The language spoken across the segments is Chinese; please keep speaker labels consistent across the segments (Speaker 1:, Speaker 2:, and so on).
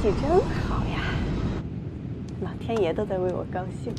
Speaker 1: 气真好呀，老天爷都在为我高兴。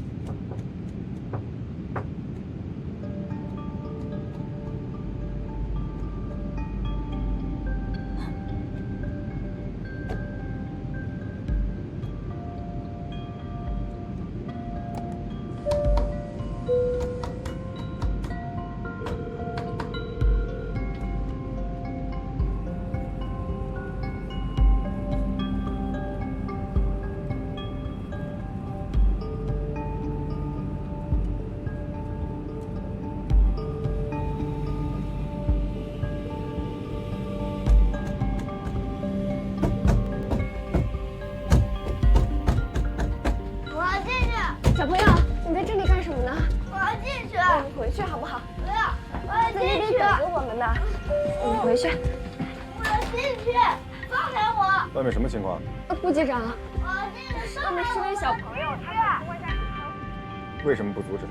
Speaker 2: 小朋友，你在这里干什么呢？
Speaker 3: 我要进去。
Speaker 2: 我们回去好不好？
Speaker 3: 不要，我要
Speaker 2: 在那边
Speaker 3: 进去。
Speaker 2: 等着我们呢。我们回去。
Speaker 3: 我要进去，放开我！
Speaker 4: 外面什么情况？
Speaker 2: 顾局长，
Speaker 3: 我要进去，
Speaker 2: 外面是位小朋友，
Speaker 4: 为什么不阻止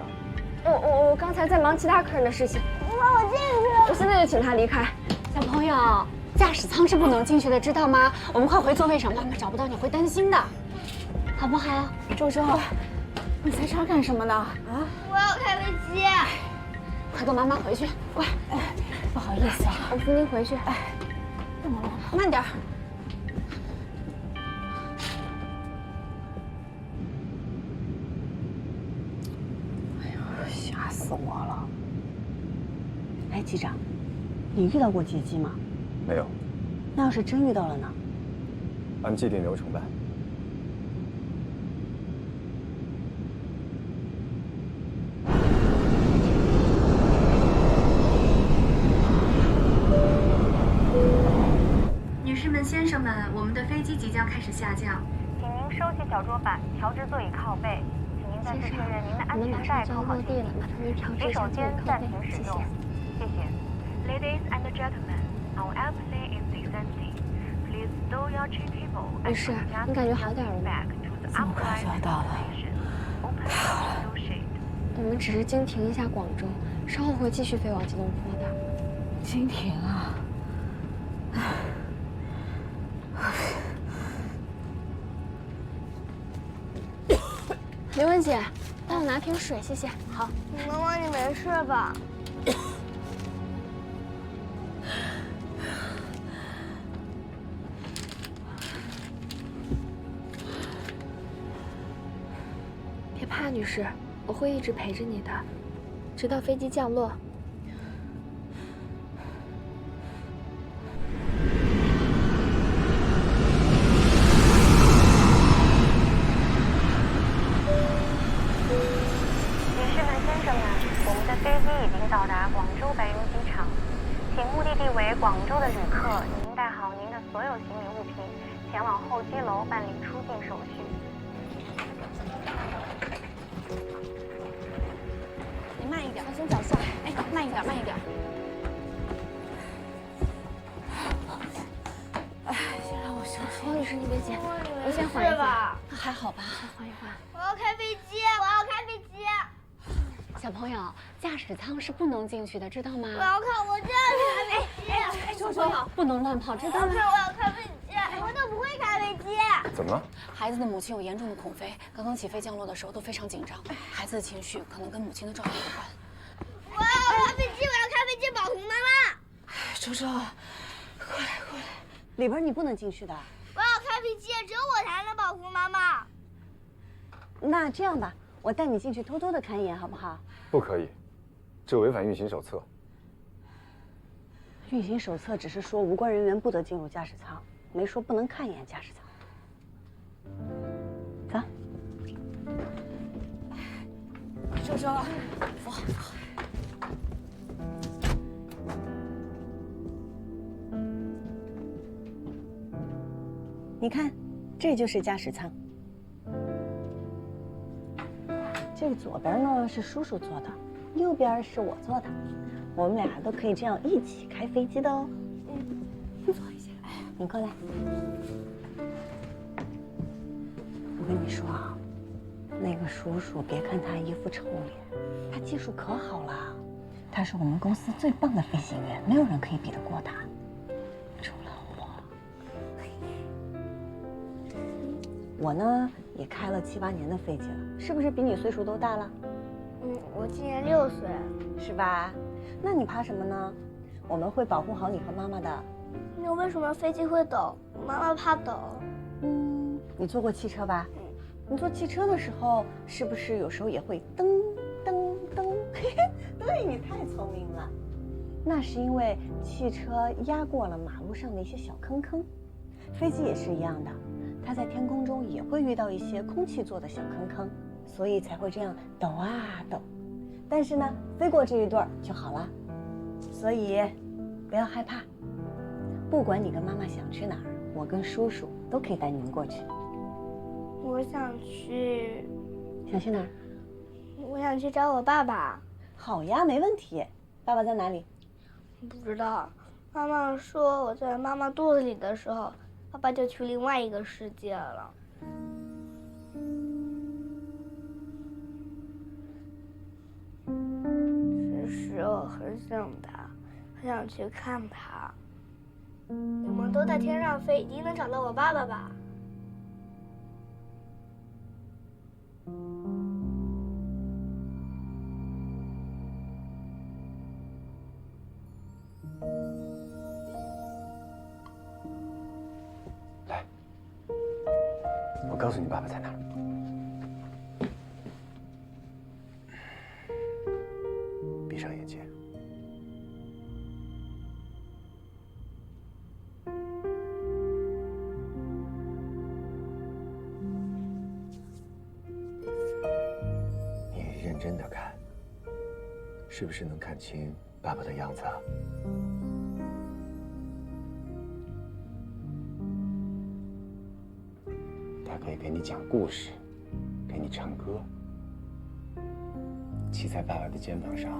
Speaker 4: 他？
Speaker 2: 我刚才在忙其他客人的事情。
Speaker 3: 你放我进去！
Speaker 2: 我现在就请他离开。小朋友，驾驶舱是不能进去的，知道吗？我们快回座位上，妈妈找不到你会担心的，好不好？周周，你在这儿干什么呢？啊？
Speaker 3: 我要开飞机。
Speaker 2: 快跟妈妈回去，乖。不好意思啊，我扶您回去。慢点儿。
Speaker 1: 吓死我了！哎，机长，你遇到过劫机吗？
Speaker 4: 没有，
Speaker 1: 那要是真遇到了呢？
Speaker 4: 按既定流程办。
Speaker 5: 女士们、先生们，我们的飞机即将开始下降，请您收起小桌板，调直座椅靠背。请您再次确认您的安全带扣好系紧。洗手间暂停使用，谢谢。Ladies and gentlemen, our airplane is descending. Please stow your tray table and
Speaker 2: 没事，你感觉好点了吗？
Speaker 5: back to the
Speaker 1: 这么快
Speaker 5: upright
Speaker 1: 就要到了
Speaker 5: position. Open your window shade.
Speaker 2: 我们只是经停一下广州，稍后会继续飞往吉隆坡的。
Speaker 1: 经停啊！
Speaker 2: 刘文姐，帮我拿瓶水，谢谢。好。
Speaker 3: 妈妈，你没事吧？
Speaker 2: 别怕，女士，我会一直陪着你的，直到飞机降落。
Speaker 5: 女士们、先生们，我们的飞机已经到达广州白云机场，请目的地为广州的旅客，您带好您的所有行李物品，前往候机楼办理出境手续。
Speaker 2: 你慢一点，小心脚下。哎，慢一点，慢一点。哎，先让我休息。王女士，你别急，我先缓一缓。
Speaker 3: 吧？
Speaker 2: 还好吧，缓一缓。
Speaker 3: 我要开飞机，我要开飞机。
Speaker 2: 小朋友，驾驶舱是不能进去的，知道吗？
Speaker 3: 我要看，我真要开飞机。
Speaker 2: 哎，周周，不能乱跑，知道吗？
Speaker 3: 我要开飞机，我都不会开飞机。
Speaker 4: 怎么了？
Speaker 2: 孩子的母亲有严重的恐飞，刚刚起飞降落的时候都非常紧张，孩子的情绪可能跟母亲的照顾有关。
Speaker 3: 我要开飞机，我要开飞机保护妈妈。
Speaker 1: 周周，过来过来，里边你不能进去的。
Speaker 3: 我要开飞机，只有我才能保护妈妈。
Speaker 1: 那这样吧，我带你进去偷偷的看一眼，好不好？
Speaker 4: 不可以，这违反运行手册。
Speaker 1: 运行手册只是说无关人员不得进入驾驶舱，没说不能看一眼驾驶舱。走。周周，扶。你看，这就是驾驶舱。这个左边呢是叔叔坐的，右边是我坐的，我们俩都可以这样一起开飞机的哦。坐一下，你过来。我跟你说啊，那个叔叔别看他一副臭脸，他技术可好了，他是我们公司最棒的飞行员，没有人可以比得过他，除了我。我呢也开了7、8年的飞机了，是不是比你岁数都大了？
Speaker 3: 我今年6岁，
Speaker 1: 是吧？那你怕什么呢？我们会保护好你和妈妈的。
Speaker 3: 那为什么飞机会抖？妈妈怕抖。
Speaker 1: 你坐过汽车吧？你坐汽车的时候，是不是有时候也会噔噔噔？对，你太聪明了。那是因为汽车压过了马路上的一些小坑坑，飞机也是一样的，它在天空中也会遇到一些空气做的小坑坑，所以才会这样抖啊抖。但是呢，飞过这一段就好了，所以不要害怕。不管你跟妈妈想去哪儿，我跟叔叔都可以带你们过去。
Speaker 3: 我想去
Speaker 1: 哪儿？
Speaker 3: 我想去找我爸爸。
Speaker 1: 好呀，没问题。爸爸在哪里？
Speaker 3: 不知道。妈妈说我在妈妈肚子里的时候，爸爸就去另外一个世界了。其实我很想他，很想去看他。我们都在天上飞，一定能找到我爸爸吧？
Speaker 4: 来，我告诉你爸爸在哪儿。闭上眼睛。你认真的看，是不是能看清爸爸的样子啊？他可以给你讲故事，给你唱歌，骑在爸爸的肩膀上，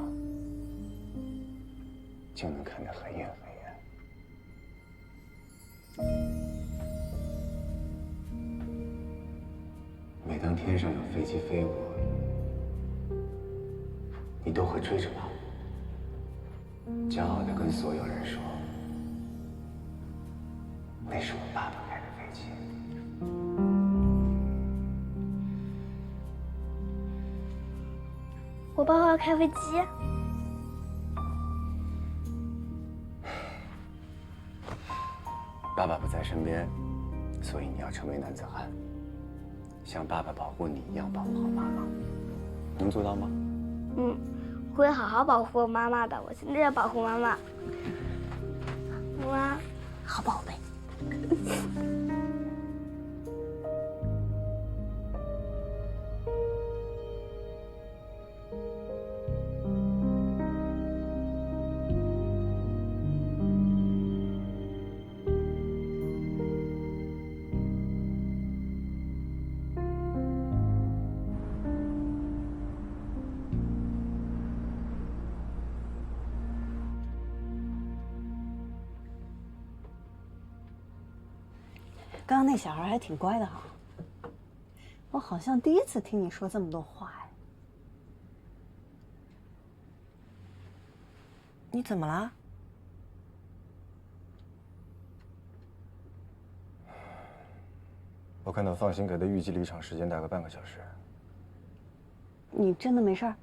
Speaker 4: 就能看得很远很远。每当天上有飞机飞过，你都会追着跑，骄傲地跟所有人说：“那是我爸爸开的飞机。”
Speaker 3: 我爸爸要开飞机。
Speaker 4: 爸爸不在身边，所以你要成为男子汉，像爸爸保护你一样保护好妈妈，能做到吗？
Speaker 3: 我会好好保护妈妈的。我现在要保护妈妈。妈妈，
Speaker 1: 好宝贝。刚刚那小孩还挺乖的哈，我好像第一次听你说这么多话哎。你怎么了？
Speaker 4: 我看到放心给的预计离场时间大概半个小时。
Speaker 1: 你真的没事儿？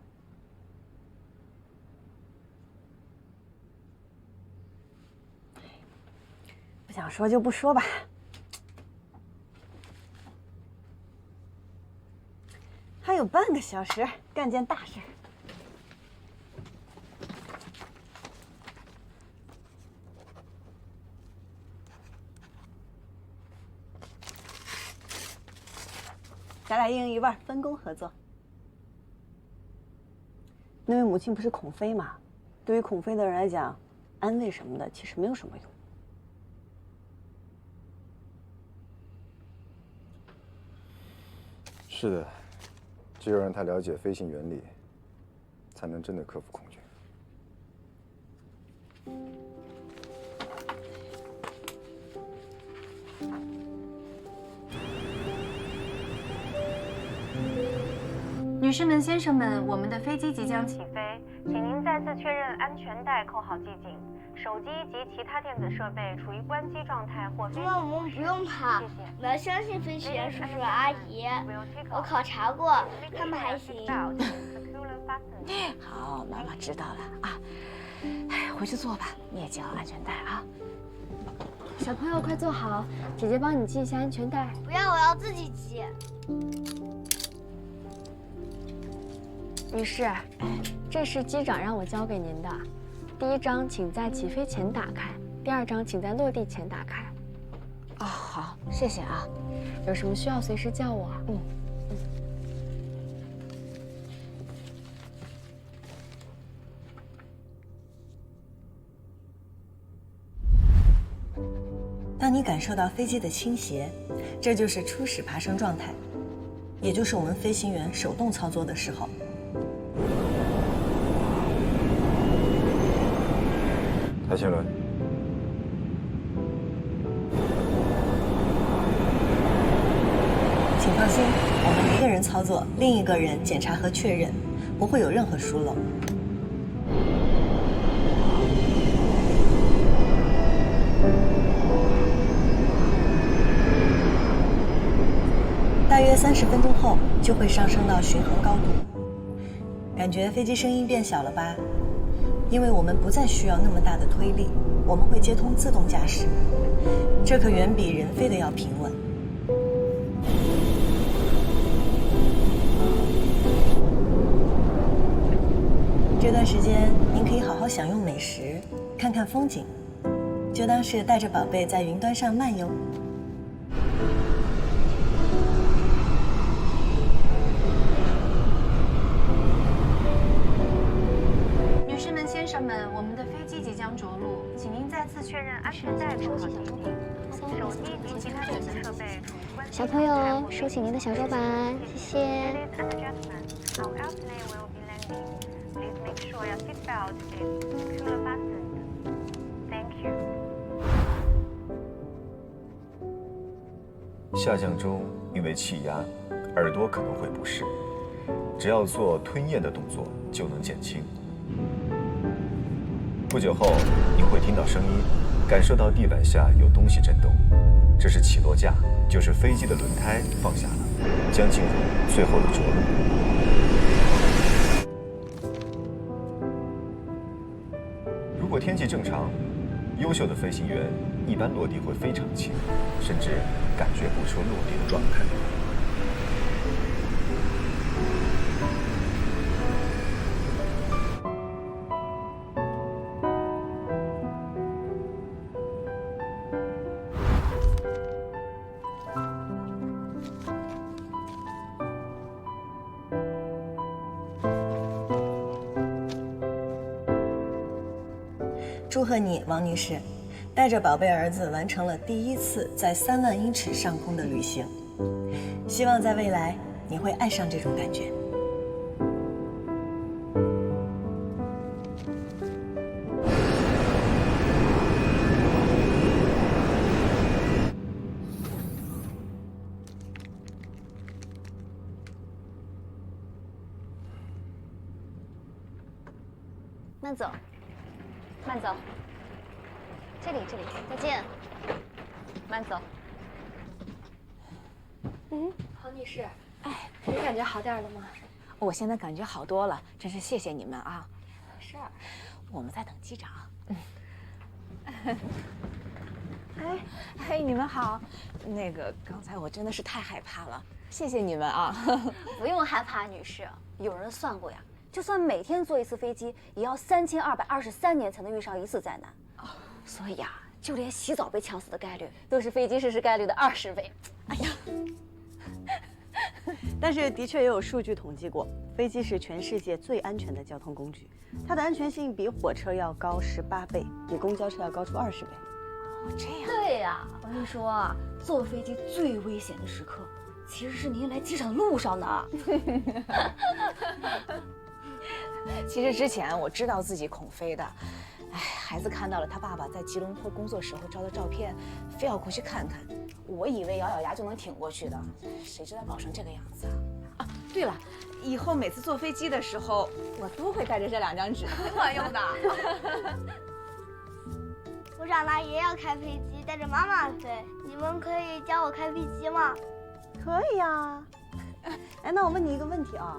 Speaker 1: 不想说就不说吧。还有半个小时，干件大事。咱俩一人一半，分工合作。那位母亲不是孔飞吗？对于孔飞的人来讲，安慰什么的其实没有什么用。
Speaker 4: 是的，只有让他了解飞行原理，才能真的克服恐惧。
Speaker 5: 女士们、先生们，我们的飞机即将起飞，请您再次确认安全带扣好系紧，手机及其他电子设备处于关机状态或非。
Speaker 3: 妈，我们不用怕，我要相信飞行员叔叔阿姨。我考察过，他们还行。
Speaker 1: 好，妈妈知道了啊。哎，回去坐吧，你也系好安全带啊。
Speaker 2: 小朋友快坐好，姐姐帮你系一下安全带。
Speaker 3: 不要，我要自己系。
Speaker 2: 女士，这是机长让我交给您的。第1张请在起飞前打开，第2张请在落地前打开。
Speaker 1: 哦，好，谢谢啊。
Speaker 2: 有什么需要随时叫我。
Speaker 1: 当你感受到飞机的倾斜，这就是初始爬升状态，也就是我们飞行员手动操作的时候。
Speaker 4: 抬前轮。
Speaker 1: 请放心，我们一个人操作，另一个人检查和确认，不会有任何疏漏。大约30分钟后就会上升到巡航高度，感觉飞机声音变小了吧？因为我们不再需要那么大的推力，我们会接通自动驾驶，这可远比人飞的要平稳。这段时间您可以好好享用美食，看看风景，就当是带着宝贝在云端上漫游。
Speaker 5: 女士们、先生们，我们的飞机即将着陆，请您再次确认安全带扣好系紧，手机及其他电子设备处于关机。
Speaker 2: 小朋友，收起您的小手板，谢谢。
Speaker 5: Ladies and gentlemen, our airplane will be landing. Please make sure your seatbelt is securely fastened. Thank you.
Speaker 4: 下降中，因为气压，耳朵可能会不适，只要做吞咽的动作就能减轻。不久后，您会听到声音，感受到地板下有东西震动，这是起落架，就是飞机的轮胎放下了，将进入最后的着陆。如果天气正常，优秀的飞行员一般落地会非常轻，甚至感觉不出落地的状态。
Speaker 1: 祝贺你，王女士，带着宝贝儿子完成了第1次在3万英尺上空的旅行。希望在未来你会爱上这种感觉。
Speaker 2: 慢走，慢走。这里，再见。慢走。
Speaker 6: 郝女士，你感觉好点了吗？
Speaker 1: 我现在感觉好多了，真是谢谢你们啊！
Speaker 6: 是。
Speaker 1: 我们在等机长。你们好。那个刚才我真的是太害怕了，谢谢你们啊！
Speaker 2: 不用害怕，女士，有人算过呀，就算每天坐1次飞机，也要3223年才能遇上1次灾难。所以啊，就连洗澡被呛死的概率，都是飞机失事概率的20倍。哎呀！
Speaker 1: 但是的确也有数据统计过，飞机是全世界最安全的交通工具，它的安全性比火车要高18倍，比公交车要高出20倍。
Speaker 2: 这样？对呀，我跟你说啊，坐飞机最危险的时刻，其实是您来机场的路上呢。
Speaker 7: 其实之前我知道自己恐飞的，孩子看到了他爸爸在吉隆坡工作时候照的照片，非要过去看看。我以为咬咬牙就能挺过去的，谁知道搞成这个样子啊！对了，以后每次坐飞机的时候，我都会带着这2张纸，很管用的。
Speaker 3: 长大也要开飞机，带着妈妈飞。你们可以教我开飞机吗？
Speaker 1: 可以呀。哎，那我问你一个问题啊，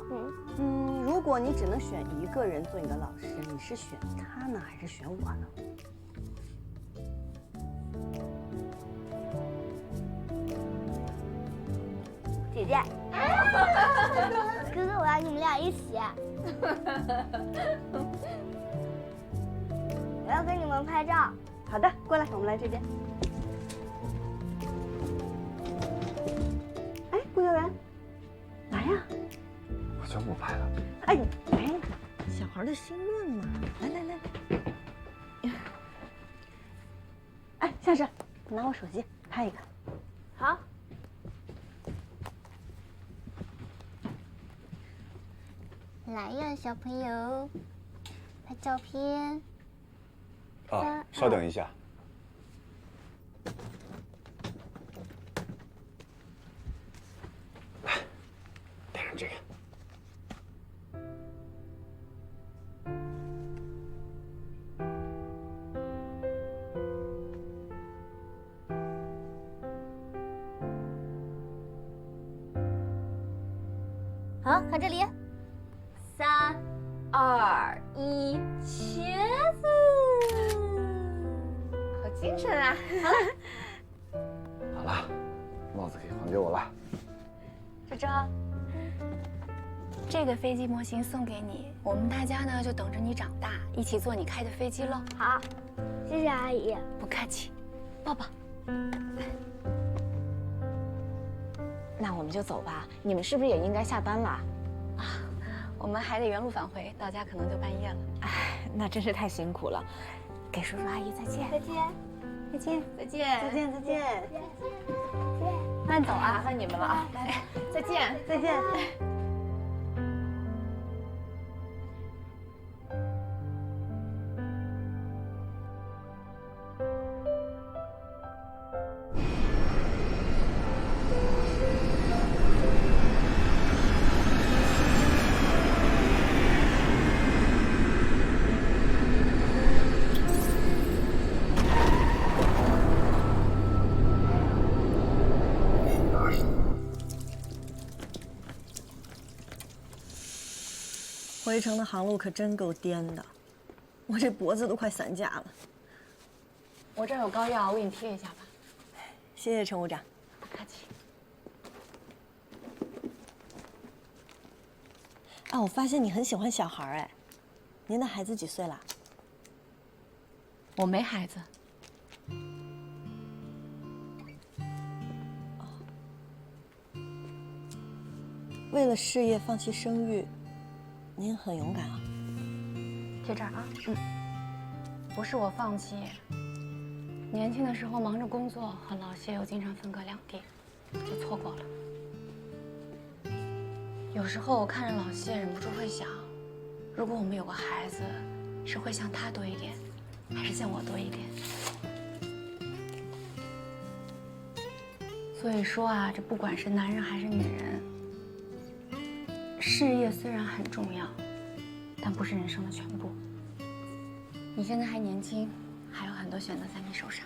Speaker 1: 如果你只能选一个人做你的老师，你是选他呢，还是选我呢？
Speaker 3: 姐姐，哥哥，我要你们俩一起。我要给你们拍照。
Speaker 1: 好的，过来，我们来这边。哎，顾幼然，来呀！
Speaker 4: 我就不拍了。
Speaker 1: 哎，小孩的心愿嘛，来。哎，夏婶，拿我手机拍一个。
Speaker 3: 好。
Speaker 5: 来呀，小朋友，拍照片。
Speaker 4: 啊，稍等一下。来，带上这个。
Speaker 2: 好，看这里，3、2、1，茄子，
Speaker 7: 好精神啊！
Speaker 4: 好了，帽子可以还给我了。
Speaker 6: 周周，这个飞机模型送给你，我们大家呢就等着你长大，一起坐你开的飞机喽。
Speaker 3: 好，谢谢阿姨。
Speaker 6: 不客气，抱抱。
Speaker 7: 那我们就走吧，你们是不是也应该下班了？
Speaker 6: 我们还得原路返回，到家可能就半夜了。
Speaker 7: 哎，那真是太辛苦了，给叔叔阿姨再见。
Speaker 3: 再见。
Speaker 6: 再见，
Speaker 1: 再见。
Speaker 3: 再见。
Speaker 6: 慢走啊！
Speaker 7: 麻烦你们了啊！来，再见。
Speaker 1: 再见。回程的航路可真够颠的，我这脖子都快散架了。
Speaker 6: 我这儿有膏药，我给你贴一下吧。
Speaker 1: 谢谢乘务长。
Speaker 6: 不客气。
Speaker 1: 啊，我发现你很喜欢小孩哎，您的孩子几岁了？
Speaker 6: 我没孩子。
Speaker 1: 为了事业放弃生育，您很勇敢啊。
Speaker 6: 贴这儿啊。不是我放弃，年轻的时候忙着工作，和老谢又经常分隔两地，就错过了。有时候我看着老谢，忍不住会想，如果我们有个孩子，是会像他多一点，还是像我多一点？所以说啊，这不管是男人还是女人，事业虽然很重要，但不是人生的全部。你现在还年轻，还有很多选择在你手上。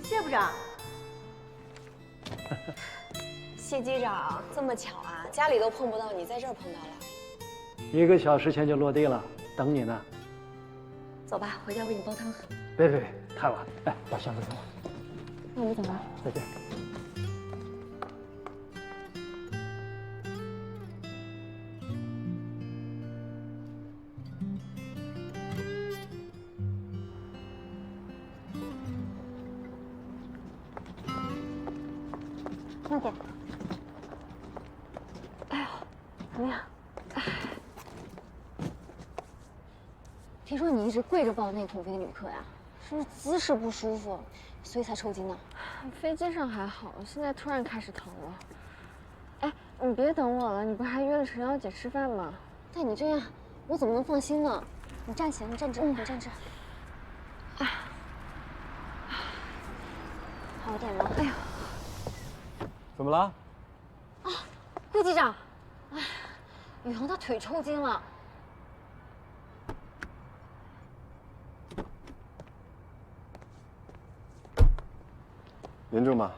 Speaker 1: 谢部长，
Speaker 6: 谢机长，这么巧啊，家里都碰不到你，在这儿碰到了。
Speaker 8: 1个小时前就落地了，等你呢。
Speaker 6: 走吧，回家为你煲汤。
Speaker 8: 别，太晚。哎，把箱子给我。
Speaker 6: 那我们走了。
Speaker 8: 再见。
Speaker 6: 慢点。哎呦，怎么样？听说你一直跪着抱那同飞的旅客呀，是不是姿势不舒服，所以才抽筋呢？
Speaker 9: 飞机上还好，现在突然开始疼了。哎，你别等我了，你不是还约了陈小姐吃饭吗？
Speaker 6: 但你这样，我怎么能放心呢？你站起来，你站直，你站直。
Speaker 9: 好点吗？
Speaker 6: 哎呦，
Speaker 4: 怎么了？
Speaker 2: 顾机长，哎，雨恒他腿抽筋了。
Speaker 4: 严重吗？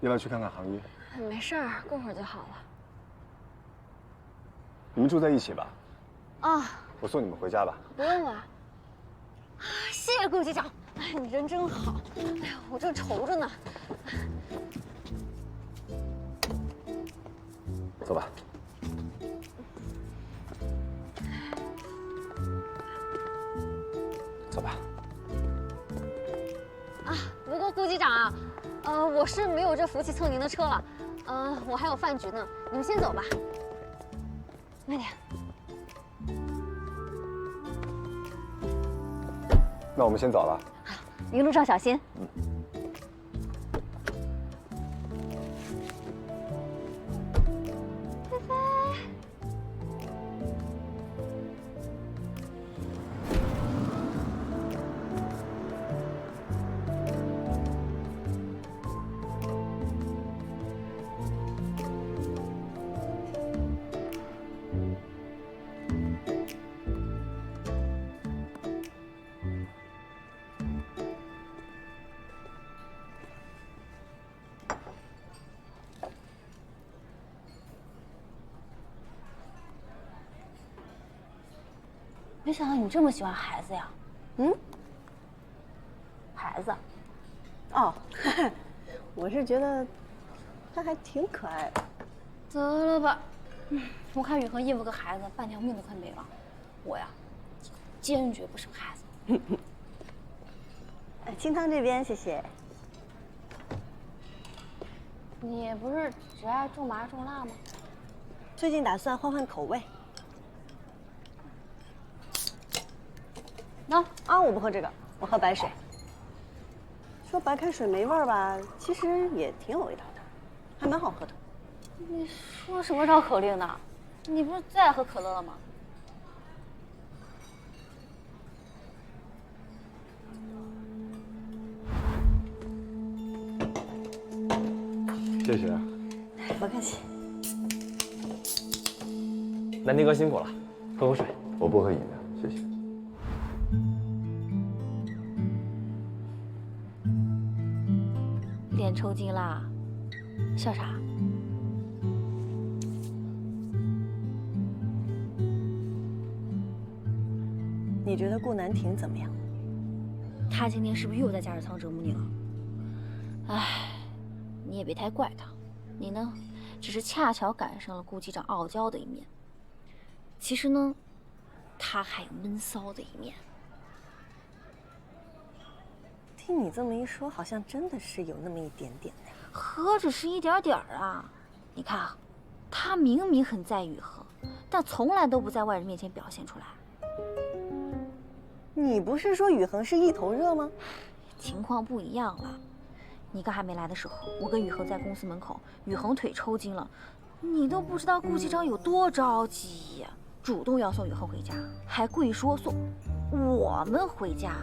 Speaker 4: 要不要去看看行医？
Speaker 9: 没事儿，过会儿就好了。
Speaker 4: 你们住在一起吧？
Speaker 2: 啊，
Speaker 4: 我送你们回家吧。
Speaker 9: 不用了。
Speaker 2: 谢谢顾机长，哎，你人真好。哎呀，我正愁着呢。
Speaker 4: 走吧。走吧。
Speaker 2: 啊，不过顾机长啊，我是没有这福气蹭您的车了，我还有饭局呢，你们先走吧。慢点。
Speaker 4: 那我们先走了。
Speaker 2: 一路上小心。没想到你这么喜欢孩子呀？孩子？
Speaker 1: 哦，我是觉得他还挺可爱的。
Speaker 2: 得了吧，我看雨恒应付个孩子，半条命都快没了。我呀，坚决不生孩子。
Speaker 1: 清汤这边谢谢。
Speaker 2: 你不是只爱重麻重辣吗？
Speaker 1: 最近打算换换口味。
Speaker 2: 喏
Speaker 1: 啊，我不喝这个，我喝白水。说白开水没味儿吧，其实也挺有味道的，还蛮好喝的。
Speaker 2: 你说什么绕口令呢？你不是最爱喝可乐了吗？
Speaker 4: 谢谢。
Speaker 1: 不客气。
Speaker 10: 南丁哥辛苦了，
Speaker 8: 喝口水。
Speaker 4: 我不喝饮料，谢谢。
Speaker 2: 脸抽筋啦？笑啥？
Speaker 1: 你觉得顾南亭怎么样？
Speaker 2: 他今天是不是又在假日仓折磨你了？哎，你也别太怪他，你呢，只是恰巧赶上了顾机长傲娇的一面。其实呢，他还有闷骚的一面。
Speaker 1: 听你这么一说，好像真的是有那么一点点呢。
Speaker 2: 何止是一点点儿啊！你看啊，他明明很在意雨禾，但从来都不在外人面前表现出来。
Speaker 1: 你不是说雨恒是一头热吗？
Speaker 2: 情况不一样了。你刚还没来的时候，我跟雨恒在公司门口，雨恒腿抽筋了，你都不知道顾机长有多着急呀，主动要送雨恒回家，还故意说送我们回家，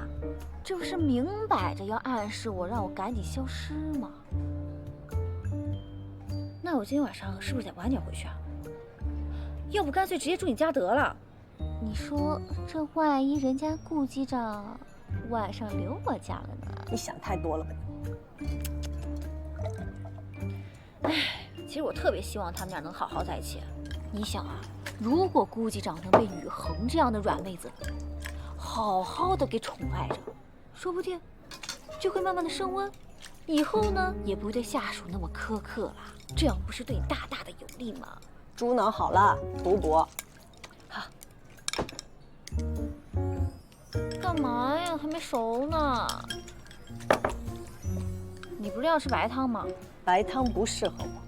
Speaker 2: 这不是明摆着要暗示我，让我赶紧消失吗？那我今天晚上是不是得晚点回去啊？要不干脆直接住你家得了。你说这万一人家顾机长晚上留我家了呢？
Speaker 1: 你想太多了吧？
Speaker 2: 哎，其实我特别希望他们俩能好好在一起。你想啊，如果顾机长能被雨恒这样的软妹子好好的给宠爱着，说不定就会慢慢的升温，以后呢也不会对下属那么苛刻了，这样不是对你大大的有利吗？
Speaker 1: 猪脑好了，读博。
Speaker 2: 好。干嘛呀？还没熟呢。你不是要吃白汤吗？
Speaker 1: 白汤不适合我。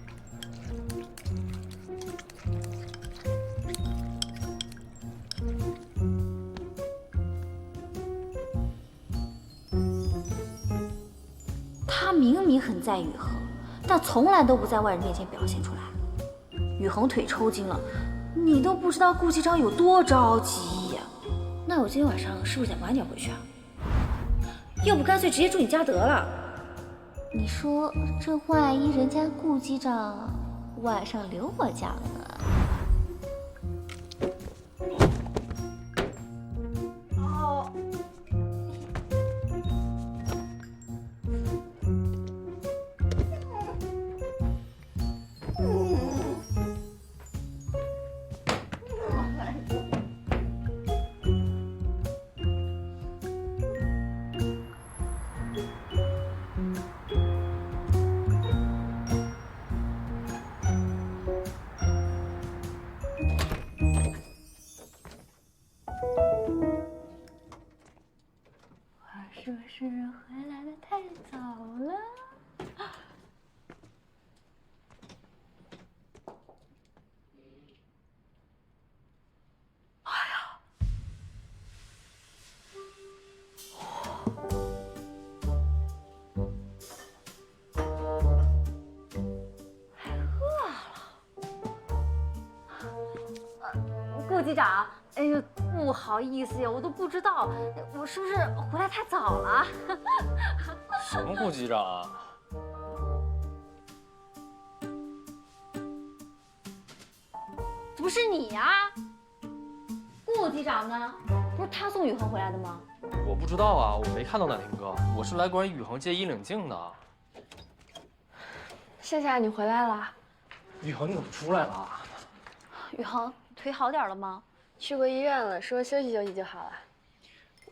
Speaker 2: 他明明很在意雨禾，但从来都不在外人面前表现出来。雨恒腿抽筋了，你都不知道顾机长有多着急呀。那我今天晚上是不是得晚点回去啊？要不干脆直接住你家得了。
Speaker 5: 你说这万一人家顾机长晚上留我家了呢？
Speaker 6: 说是回来的太早了。
Speaker 2: 顾机长，哎呦，不好意思呀，我都不知道，我是不是回来太早了？
Speaker 10: 什么顾机长啊？
Speaker 2: 不是你呀？顾机长呢？不是他送宇恒回来的吗？
Speaker 10: 我不知道啊，我没看到南天哥，我是来管宇恒借衣领镜的。
Speaker 9: 夏夏，你回来了。
Speaker 10: 宇恒，你怎么出来了？
Speaker 2: 宇恒，腿好点了吗？
Speaker 9: 去过医院了，说休息休息就好了。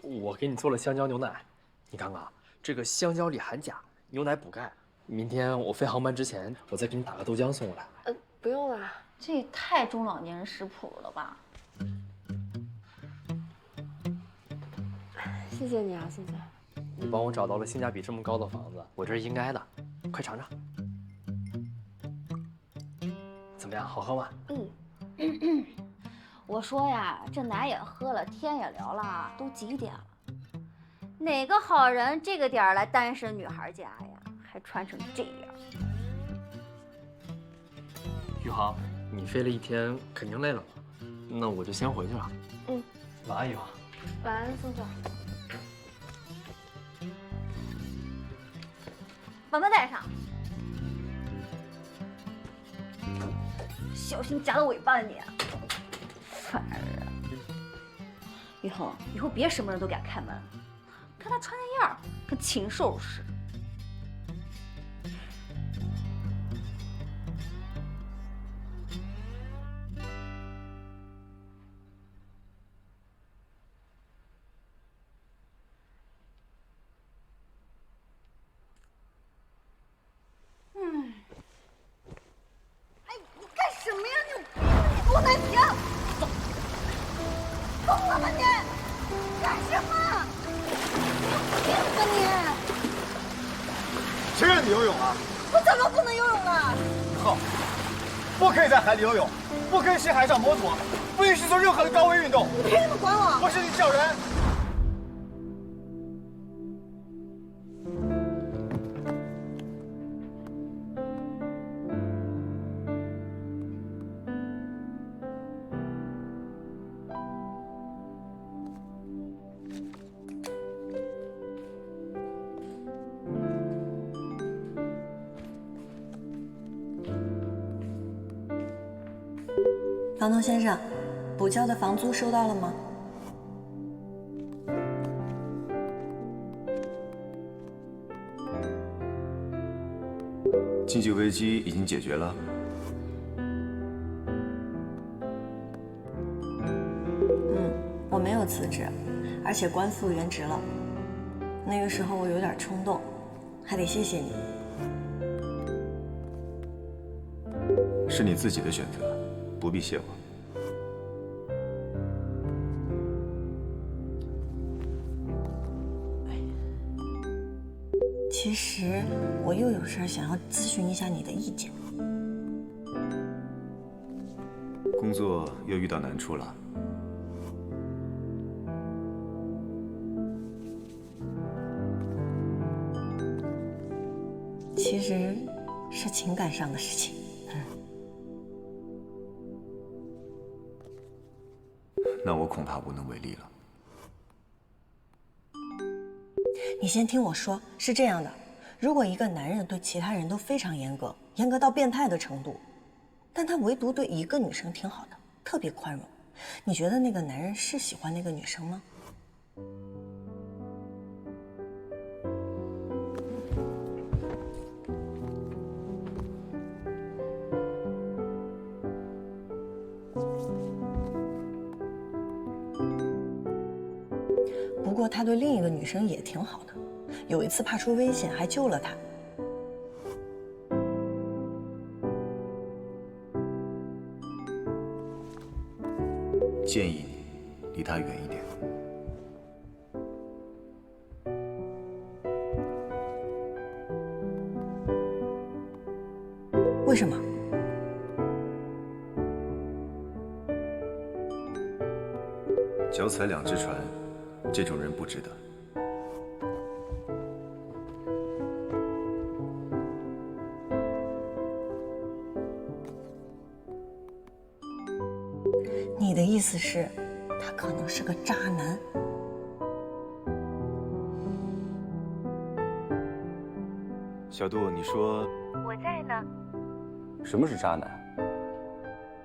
Speaker 10: 我给你做了香蕉牛奶，你看看，这个香蕉里含钾，牛奶补钙。明天我飞航班之前，我再给你打个豆浆送过来。
Speaker 9: 不用了。
Speaker 2: 这也太中老年人食谱了吧？
Speaker 9: 谢谢你啊，宋总。
Speaker 10: 你帮我找到了性价比这么高的房子，我这是应该的。快尝尝，怎么样？好喝吗？
Speaker 2: 我说呀，这奶也喝了，天也聊了，都几点了？哪个好人这个点儿来单身女孩家呀？还穿成这样。
Speaker 10: 宇航，你飞了一天，肯定累了吧？那我就先回去了。晚安，宇航。
Speaker 9: 晚安，宋总。
Speaker 2: 把门带上，小心夹到尾巴了你！烦人啊！宇恒，以后别什么人都给他开门，看他穿那样，跟禽兽似的。哎，你干什么呀你给我拿停！走，疯了吧你？干什么？你有病吧你？
Speaker 4: 谁让你游泳啊？
Speaker 2: 我怎么不能游泳了？
Speaker 4: 好，不可以在海里游泳，不可以骑海上摩托，不允许做任何的高危运动。
Speaker 2: 你凭什么管我？
Speaker 4: 我是你小人。
Speaker 1: 房东先生，补交的房租收到了吗？
Speaker 4: 经济危机已经解决了。
Speaker 1: 我没有辞职，而且官复原职了。那个时候我有点冲动，还得谢谢你。
Speaker 4: 是你自己的选择，不必谢我。
Speaker 1: 其实我又有事想要咨询一下你的意见。
Speaker 4: 工作又遇到难处了。
Speaker 1: 其实是情感上的事情。
Speaker 4: 那我恐怕无能为力了。
Speaker 1: 你先听我说，是这样的，如果一个男人对其他人都非常严格，严格到变态的程度，但他唯独对一个女生挺好的，特别宽容，你觉得那个男人是喜欢那个女生吗？不过他对另一个女生也挺好的，有一次怕出危险还救了她。
Speaker 4: 建议你离他远一点。
Speaker 1: 为什么？
Speaker 4: 脚踩两只船，这种人不值得。
Speaker 1: 你的意思是，他可能是个渣男？
Speaker 4: 小杜，你说
Speaker 5: 我在呢。
Speaker 4: 什么是渣男？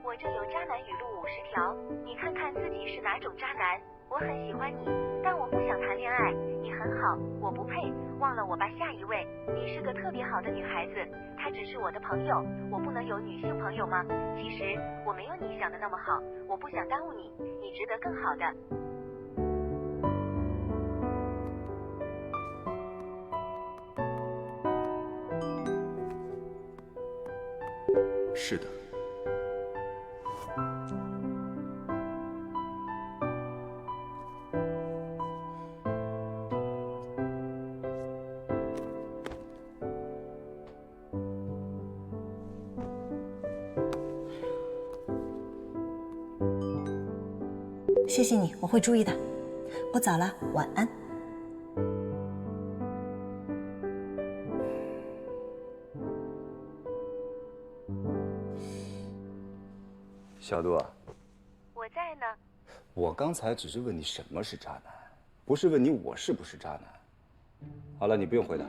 Speaker 5: 我这有渣男语录50条，你看看自己是哪种渣男。我很喜欢你，但我不想谈恋爱。你很好，我不配。忘了我吧，下一位。你是个特别好的女孩子，她只是我的朋友，我不能有女性朋友吗？其实我没有你想的那么好，我不想耽误你，你值得更好的。
Speaker 4: 是的。
Speaker 1: 谢谢你，我会注意的。我走了，晚安。
Speaker 4: 小杜啊，
Speaker 5: 我在呢。
Speaker 4: 我刚才只是问你什么是渣男，不是问你我是不是渣男。好了，你不用回答。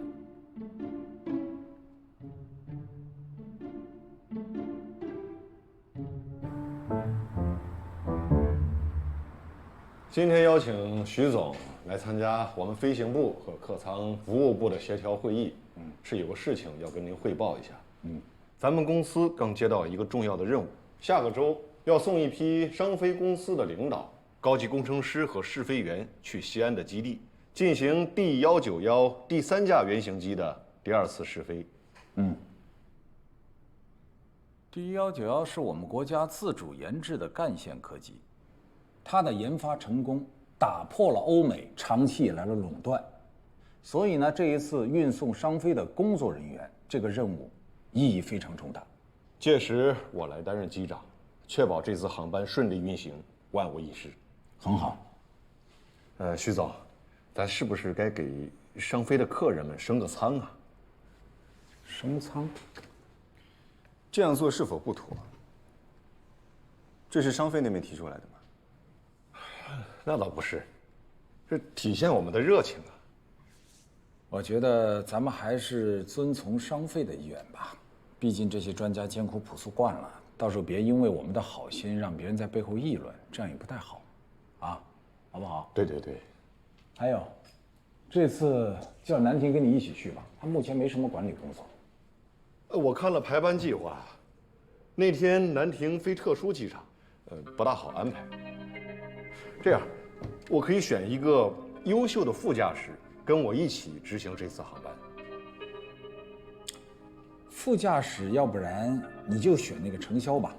Speaker 11: 今天邀请徐总来参加我们飞行部和客舱服务部的协调会议，是有个事情要跟您汇报一下。咱们公司刚接到一个重要的任务，下个周要送一批商飞公司的领导、高级工程师和试飞员去西安的基地，进行D191第3架原型机的第2次试飞。
Speaker 12: D191是我们国家自主研制的干线客机。它的研发成功打破了欧美长期以来的垄断，所以呢，这一次运送商飞的工作人员，这个任务意义非常重大。
Speaker 11: 届时我来担任机长，确保这次航班顺利运行，万无一失。
Speaker 12: 很好。
Speaker 11: 徐总，咱是不是该给商飞的客人们升个舱啊？
Speaker 12: 升舱？
Speaker 4: 这样做是否不妥？这是商飞那边提出来的吗？
Speaker 11: 那倒不是，这体现我们的热情啊。
Speaker 12: 我觉得咱们还是遵从商飞的意愿吧，毕竟这些专家艰苦朴素惯了，到时候别因为我们的好心让别人在背后议论，这样也不太好，啊，好不好？
Speaker 11: 对对对。
Speaker 12: 还有，这次叫南婷跟你一起去吧，她目前没什么管理工作。
Speaker 11: 我看了排班计划，那天南婷飞特殊机场，不大好安排。这样，我可以选一个优秀的副驾驶跟我一起执行这次航班。
Speaker 12: 副驾驶，要不然你就选那个程潇吧，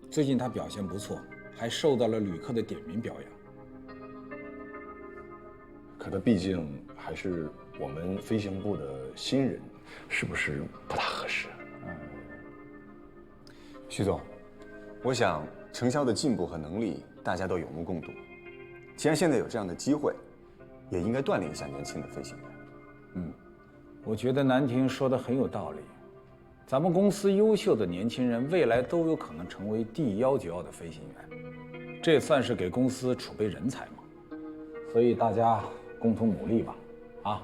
Speaker 12: 最近他表现不错，还受到了旅客的点名表扬。
Speaker 11: 可他毕竟还是我们飞行部的新人，是不是不大合适？
Speaker 4: 徐总，我想程潇的进步和能力大家都有目共睹。既然现在有这样的机会，也应该锻炼一下年轻的飞行员。
Speaker 12: 我觉得南婷说的很有道理。咱们公司优秀的年轻人未来都有可能成为D191的飞行员，这也算是给公司储备人才嘛。所以大家共同努力吧，啊！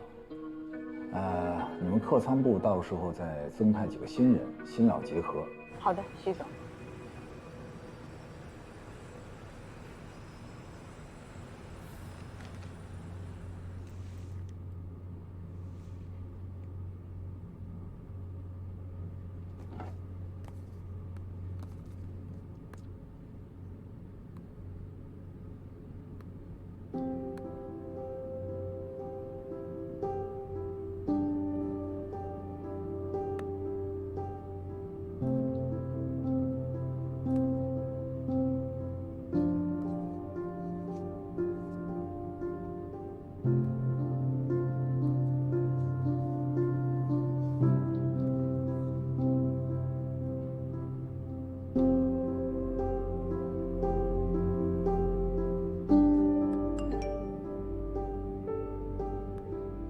Speaker 12: 你们客舱部到时候再增派几个新人，新老结合。
Speaker 6: 好的，徐总。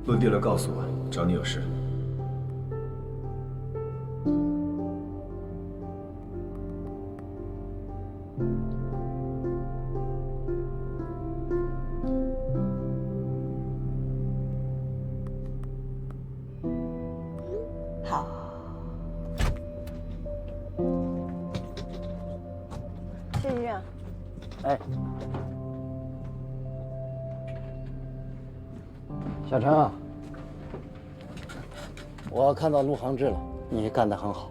Speaker 4: 落地了，告诉我，找你有事。
Speaker 1: 好。谢局长。
Speaker 8: 哎，小陈啊，我看到陆航志了，你干得很好。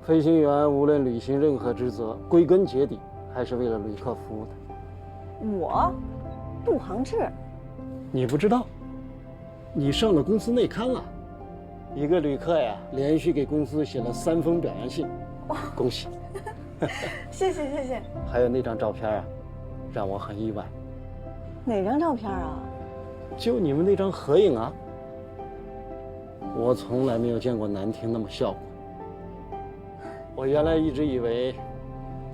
Speaker 8: 飞行员无论履行任何职责，归根结底还是为了旅客服务的。
Speaker 1: 我，陆航志，
Speaker 8: 你不知道？你上了公司内刊了。一个旅客呀，连续给公司写了3封表扬信，恭喜！
Speaker 1: 谢谢谢谢。
Speaker 8: 还有那张照片啊，让我很意外。
Speaker 1: 哪张照片啊？
Speaker 8: 就你们那张合影啊。我从来没有见过南亭那么笑过。我原来一直以为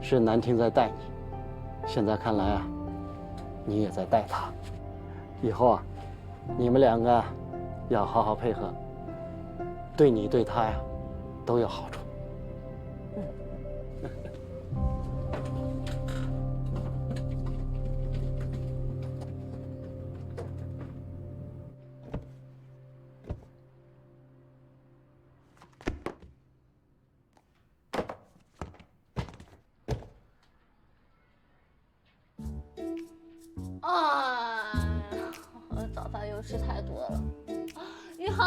Speaker 8: 是南亭在带你，现在看来啊，你也在带他。以后啊，你们2个要好好配合，对你对他呀都有好处。
Speaker 2: 早饭又吃太多了。雨禾，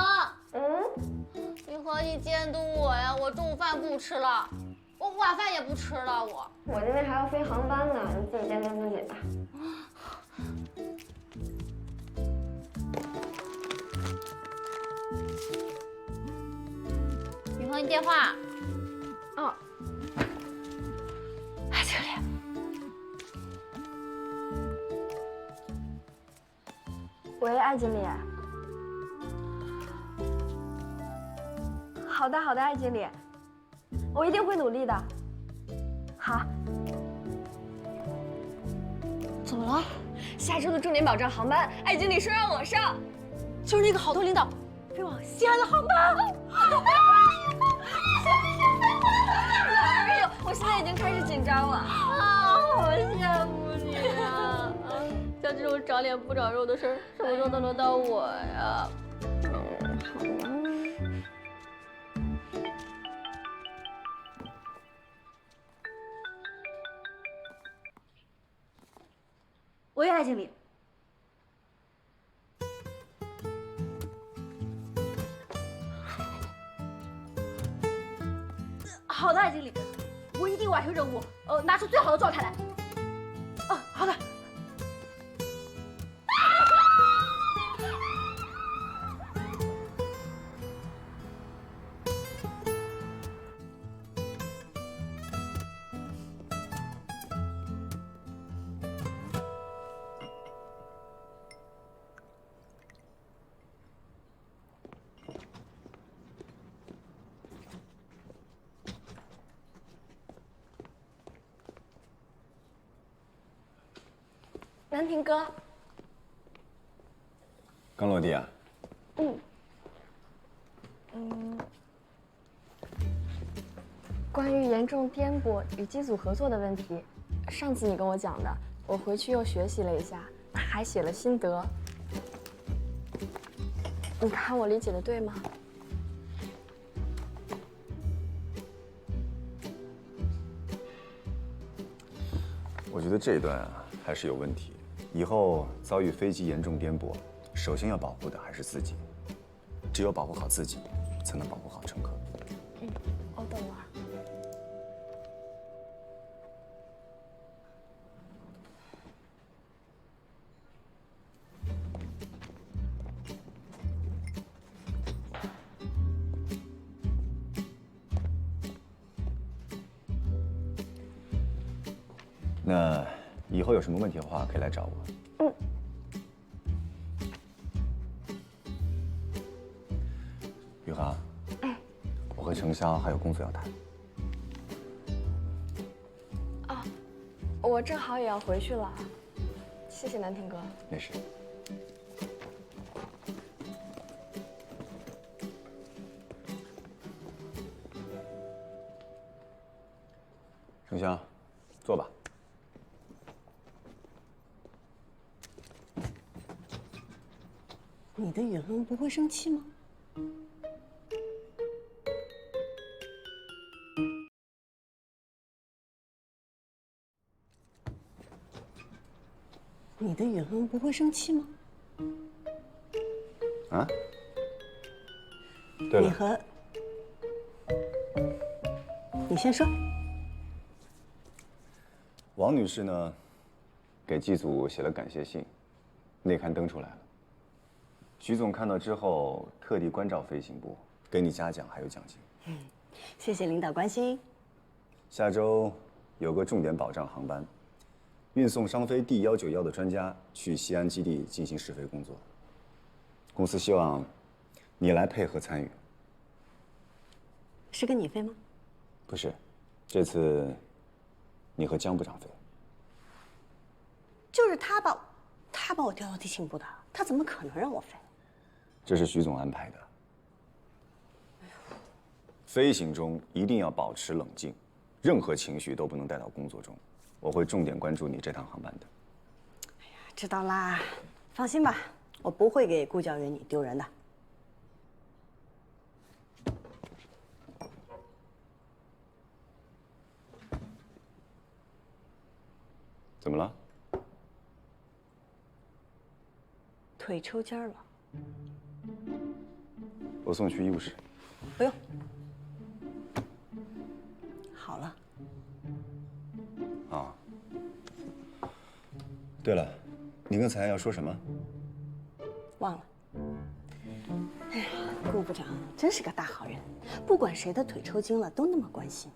Speaker 2: 雨禾，你监督我呀！我中午饭不吃了，我晚饭也不吃了。
Speaker 9: 我今天还要飞航班呢，你自己监督自己吧。
Speaker 2: 雨禾，你电话。
Speaker 9: 哦。
Speaker 2: 哎，这里。
Speaker 9: 喂，艾经理。好的，好的，艾经理，我一定会努力的。好。
Speaker 2: 怎么了？
Speaker 9: 下周的重点保障航班，艾经理说让我上，
Speaker 2: 就是那个好多领导飞往西安的航班。
Speaker 9: 哪有？我现在已经开始紧张了。
Speaker 2: 啊，好羡慕你啊！像这种长脸不长肉的事儿，什么时候能轮到我呀？好吧。喂，艾经理。好的，艾经理，我一定完成任务，拿出最好的状态来。好的。
Speaker 9: 南亭哥，
Speaker 4: 刚落地啊？
Speaker 9: 关于严重颠簸与机组合作的问题，上次你跟我讲的，我回去又学习了一下，还写了心得。你看我理解的对吗？
Speaker 4: 我觉得这一段啊还是有问题。以后遭遇飞机严重颠簸，首先要保护的还是自己。只有保护好自己，才能保护好乘客。
Speaker 9: 我等会儿。
Speaker 4: 那以后有什么问题的话，可以来找我。宇航，我和程潇还有工作要谈。
Speaker 9: 我正好也要回去了，谢谢南亭哥。
Speaker 4: 没事。程潇，坐吧。
Speaker 1: 你的宇航不会生气吗？你的宇航不会生气吗？
Speaker 4: 啊？对了，
Speaker 1: 你先说。
Speaker 4: 王女士呢，给机组写了感谢信，内刊登出来了。徐总看到之后，特地关照飞行部，给你嘉奖还有奖金。
Speaker 1: 谢谢领导关心。
Speaker 4: 下周有个重点保障航班，运送商飞D191的专家去西安基地进行试飞工作。公司希望你来配合参与。
Speaker 1: 是跟你飞吗？
Speaker 4: 不是，这次你和江部长飞。
Speaker 1: 就是他把我调到地勤部的，他怎么可能让我飞？
Speaker 4: 这是徐总安排的。飞行中一定要保持冷静，任何情绪都不能带到工作中。我会重点关注你这趟航班的。
Speaker 1: 知道啦，放心吧，我不会给顾教员你丢人的。
Speaker 4: 怎么了？
Speaker 1: 腿抽筋了。
Speaker 4: 我送去医务室。
Speaker 1: 不用。好了。
Speaker 4: 啊。对了，你刚才要说什么？
Speaker 1: 忘了。哎呀，顾部长真是个大好人，不管谁的腿抽筋了都那么关心。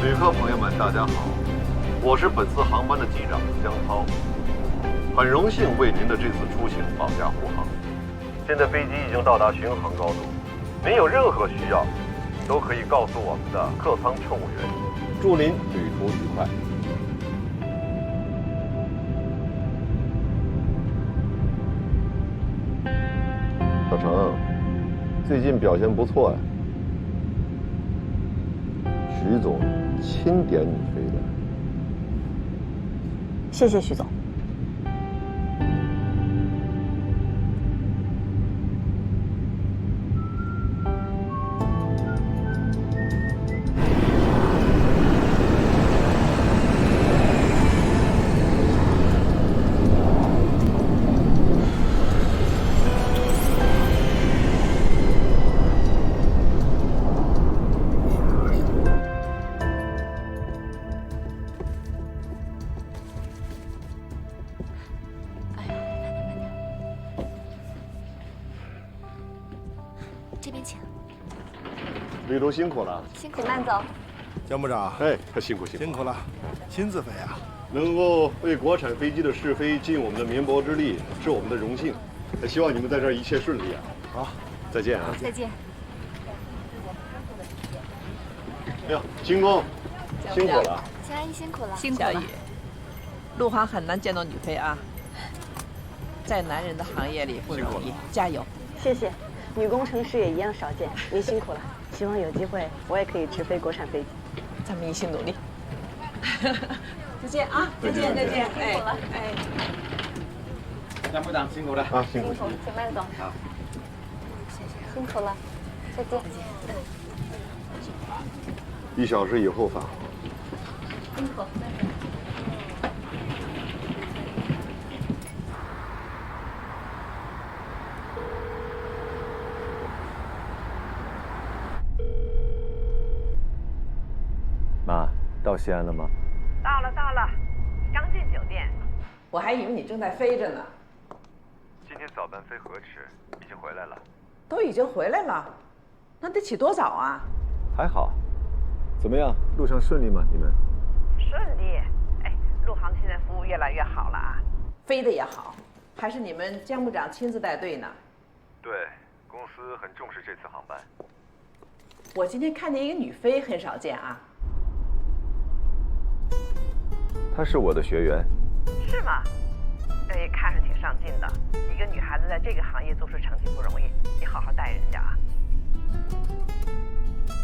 Speaker 11: 旅客朋友们，大家好，我是本次航班的机长江涛，很荣幸为您的这次出行保驾护航。现在飞机已经到达巡航高度，您有任何需要，都可以告诉我们的客舱乘务员。祝您旅途愉快。小程，最近表现不错呀。徐总钦点你飞的。
Speaker 1: 谢谢徐总。
Speaker 11: 女都辛苦了。
Speaker 2: 辛苦，慢走。
Speaker 13: 江部长，
Speaker 11: 哎，辛苦
Speaker 13: 辛苦了，亲自飞啊！
Speaker 11: 能够为国产飞机的试飞尽我们的绵薄之力，是我们的荣幸。希望你们在这儿一切顺利啊！
Speaker 13: 好，
Speaker 11: 再见啊！
Speaker 2: 再见。
Speaker 11: 哎呦，秦工，辛苦了。
Speaker 2: 佳怡辛苦了，
Speaker 7: 辛苦了。陆航很难见到女飞啊，在男人的行业里不容易，加油！
Speaker 1: 谢谢，女工程师也一样少见，您辛苦了。希望有机会我也可以直飞国产飞机。
Speaker 7: 咱们一起努力。再见啊！再见再见！哎哎，
Speaker 12: 江部长辛苦了
Speaker 11: 啊！辛苦，
Speaker 2: 请慢走。
Speaker 12: 好，
Speaker 2: 谢谢，辛苦了，再见。
Speaker 11: 1小时以后返航。
Speaker 2: 辛苦。
Speaker 4: 妈，到西安了吗？
Speaker 14: 到了，刚进酒店。
Speaker 7: 我还以为你正在飞着呢。
Speaker 15: 今天早班飞河池，已经回来了。
Speaker 7: 都已经回来了，那得起多早啊？
Speaker 4: 还好。怎么样？路上顺利吗？你们？
Speaker 14: 顺利。哎，陆航现在服务越来越好了啊。
Speaker 7: 飞的也好，还是你们江部长亲自带队呢？
Speaker 15: 对，公司很重视这次航班。
Speaker 7: 我今天看见一个女飞，很少见啊。
Speaker 4: 她是我的学员。
Speaker 14: 是吗？哎，看着挺上进的。一个女孩子在这个行业做出成绩不容易，你好好带人家啊。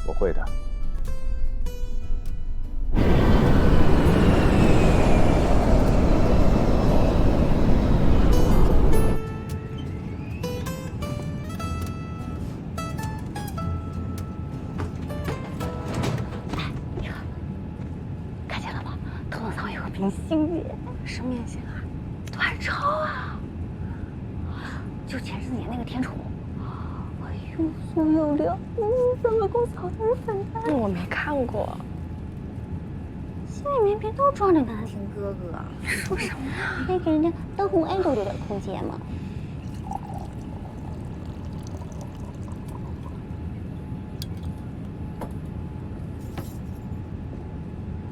Speaker 4: 我会的。
Speaker 2: 看见了吗？头等舱有个明星耶！什么明星啊？段超啊！就前阵子演那个天楚。哎呦，苏有良，咱们公司好多人粉他。
Speaker 3: 我没看过。
Speaker 2: 心里面别都装着南亭哥哥，说什么呀？该给人家当红爱豆留点空间嘛。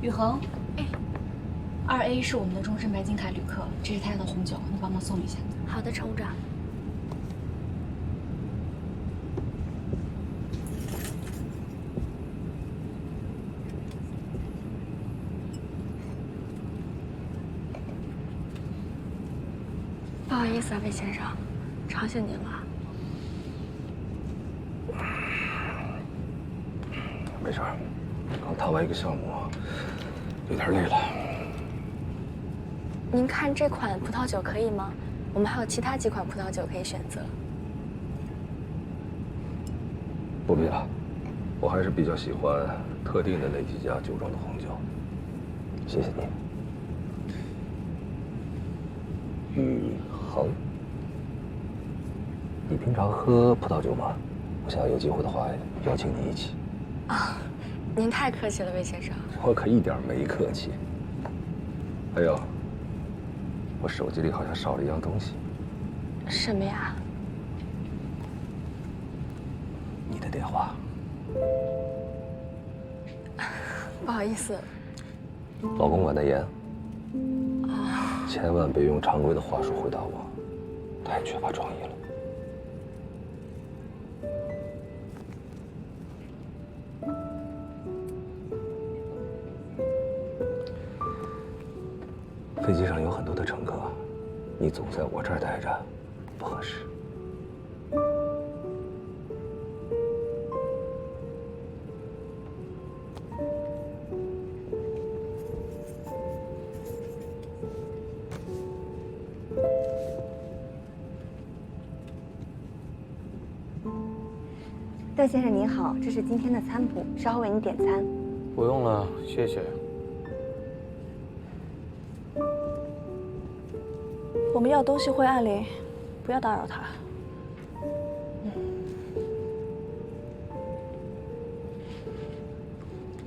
Speaker 6: 宇恒，哎，2A 是我们的终身白金卡旅客，这是他要的红酒，你帮忙送一下。
Speaker 2: 好的，乘务长。
Speaker 3: 不好意思啊，魏先生，吵醒您了。
Speaker 16: 没事儿，刚谈完一个项目，有点累了。
Speaker 3: 您看这款葡萄酒可以吗？我们还有其他几款葡萄酒可以选择。
Speaker 16: 不必了，我还是比较喜欢特定的那几家酒庄的红酒。谢谢你。宇恒，你平常喝葡萄酒吗？我想有机会的话，邀请你一起。
Speaker 3: 啊，您太客气了，魏先生。
Speaker 16: 我可一点没客气。还有，我手机里好像少了一样东西。
Speaker 3: 什么呀？
Speaker 16: 你的电话。
Speaker 3: 不好意思。
Speaker 16: 老公管得严。千万别用常规的话术回答我，太缺乏创意了。飞机上有很多的乘客，你总在我这儿待着，不合适。
Speaker 1: 段先生您好，这是今天的餐谱，稍后为您点餐。
Speaker 8: 不用了，谢谢。
Speaker 3: 我们要东西会按铃，不要打扰他。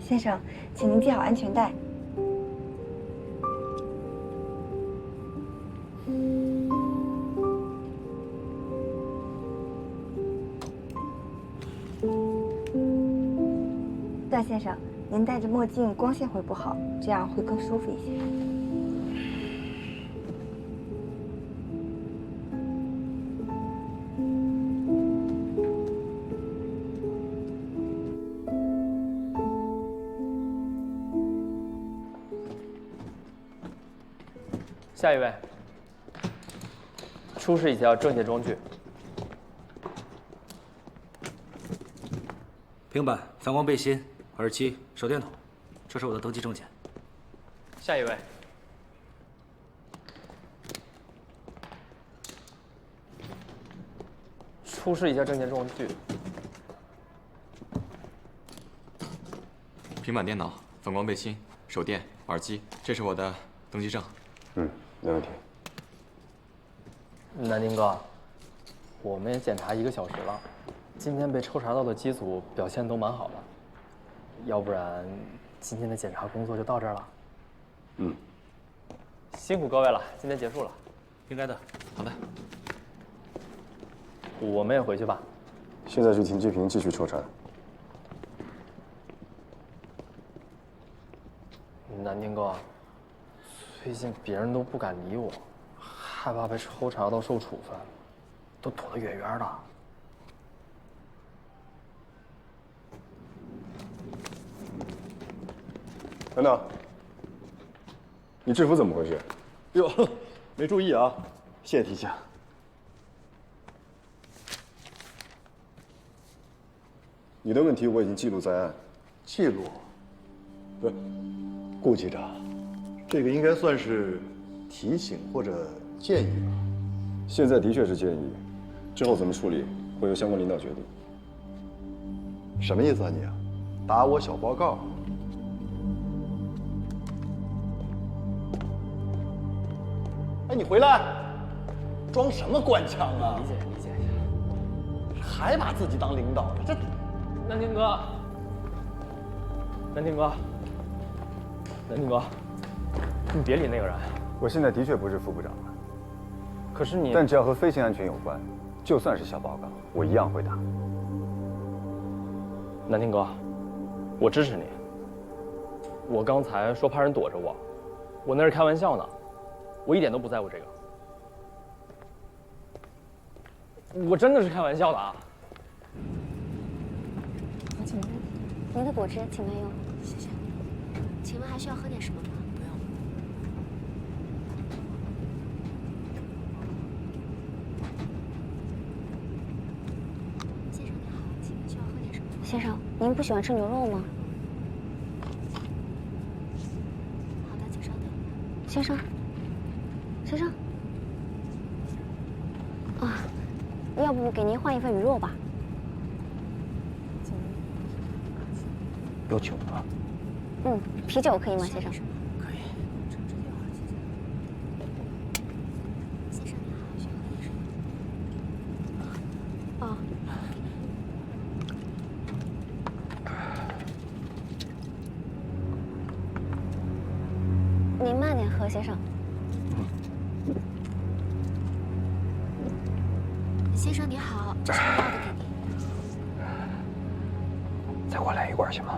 Speaker 1: 先生，请您系好安全带。段先生，您戴着墨镜光线会不好，这样会更舒服一些。
Speaker 10: 下一位，出示一下证件装具。
Speaker 17: 平板、反光背心、耳机、手电筒，这是我的登记证件。
Speaker 10: 下一位，出示一下证件装具。
Speaker 18: 平板电脑、反光背心、手电、耳机，这是我的登记证。
Speaker 4: 没问题。
Speaker 10: 南宁哥，我们也检查1个小时了，今天被抽查到的机组表现都蛮好的，要不然今天的检查工作就到这儿了。辛苦各位了，今天结束了。
Speaker 17: 应该的。
Speaker 18: 好的。
Speaker 10: 我们也回去吧。
Speaker 4: 现在去停机坪继续抽查。
Speaker 10: 南宁哥，最近别人都不敢理我，害怕被抽查到受处分，都躲得远远的。
Speaker 4: 等等，你制服怎么回事？
Speaker 13: 哟，没注意啊，谢谢提醒。
Speaker 4: 你的问题我已经记录在案。
Speaker 13: 记录？不是，顾局长，这个应该算是提醒或者建议吧？
Speaker 4: 现在的确是建议，之后怎么处理会由相关领导决定。
Speaker 13: 什么意思啊你？打我小报告？哎，你回来，装什么官腔啊？
Speaker 10: 理解。
Speaker 13: 还把自己当领导呢？这，
Speaker 10: 南宁哥，你别理那个人。
Speaker 4: 我现在的确不是副部长了，
Speaker 10: 可是你……
Speaker 4: 但只要和飞行安全有关，就算是小报告，我一样会打。
Speaker 10: 南宁哥，我支持你。我刚才说怕人躲着我，我那是开玩笑呢，我一点都不在乎这个。我真的是开玩笑的啊。
Speaker 2: 请问，您的果汁请慢用，谢谢。请问还需要喝点什么吗？不用。先生您好，请问需要喝点什么？先生，您不喜欢吃牛肉吗？好的，请稍等。先生，啊，要不给您换一份鱼肉吧？
Speaker 13: 有酒吗？
Speaker 2: 啤酒可以吗，先生？
Speaker 13: 可以。
Speaker 2: 先生你好，需要喝点什么？哦。您慢点喝，先生。先生你好，这是药的给您。
Speaker 13: 再给我来一罐行吗？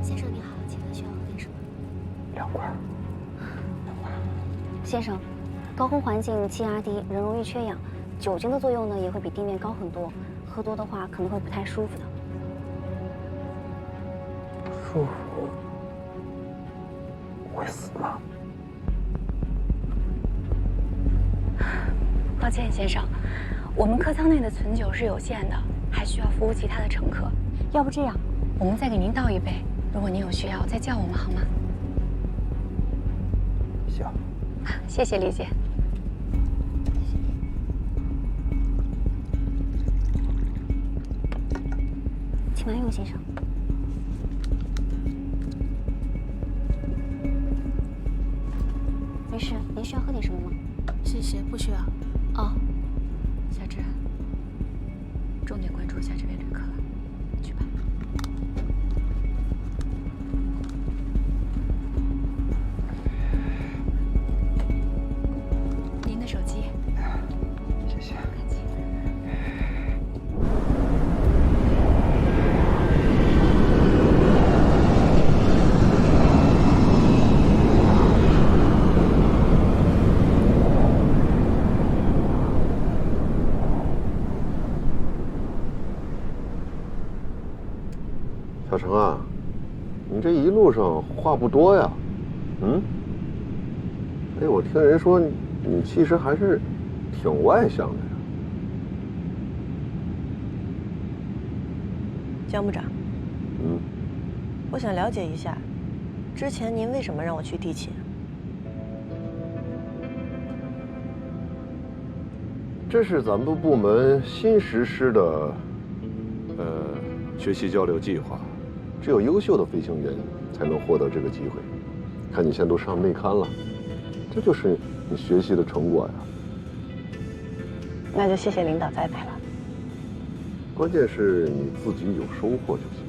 Speaker 2: 先生你好，请问需要喝点什么
Speaker 13: ？2罐。
Speaker 2: 先生，高空环境气压低，人容易缺氧，酒精的作用呢也会比地面高很多，喝多的话可能会不太舒服的。
Speaker 13: 舒服？会死吗？
Speaker 6: 抱歉，先生，我们客舱内的存酒是有限的，还需要服务其他的乘客。要不这样，我们再给您倒一杯，如果您有需要再叫我们好吗？
Speaker 13: 行。
Speaker 6: 谢谢李姐。
Speaker 2: 请慢用，先生。没事，您需要喝点什么吗？
Speaker 6: 谢谢，不需要。
Speaker 2: 哦，
Speaker 6: 小芝，重点关注一下这边旅客，去吧。您的手机。
Speaker 13: 谢谢。你这一路上话不多呀，哎，我听人说你其实还是挺外向的呀。
Speaker 1: 江部长，我想了解一下，之前您为什么让我去地勤？
Speaker 13: 这是咱们部门新实施的，学习交流计划，只有优秀的飞行员才能获得这个机会。看你现在都上内刊了，这就是你学习的成果呀。
Speaker 1: 那就谢谢领导栽培了。
Speaker 13: 关键是你自己有收获就行。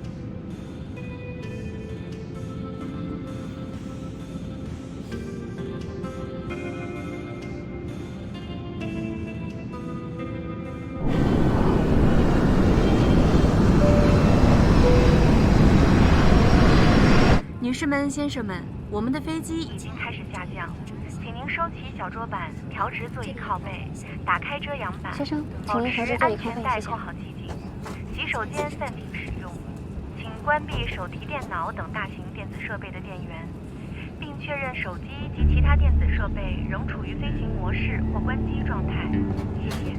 Speaker 5: 女士们、先生们，我们的飞机已经开始下降，请您收起小桌板，调直座椅靠背，打开遮阳板，
Speaker 9: 先生，
Speaker 5: 保持
Speaker 9: 请您调直座椅靠背，
Speaker 5: 安全带扣好系紧，洗手间暂停使用，请关闭手提电脑等大型电子设备的电源，并确认手机及其他电子设备仍处于飞行模式或关机状态。谢谢。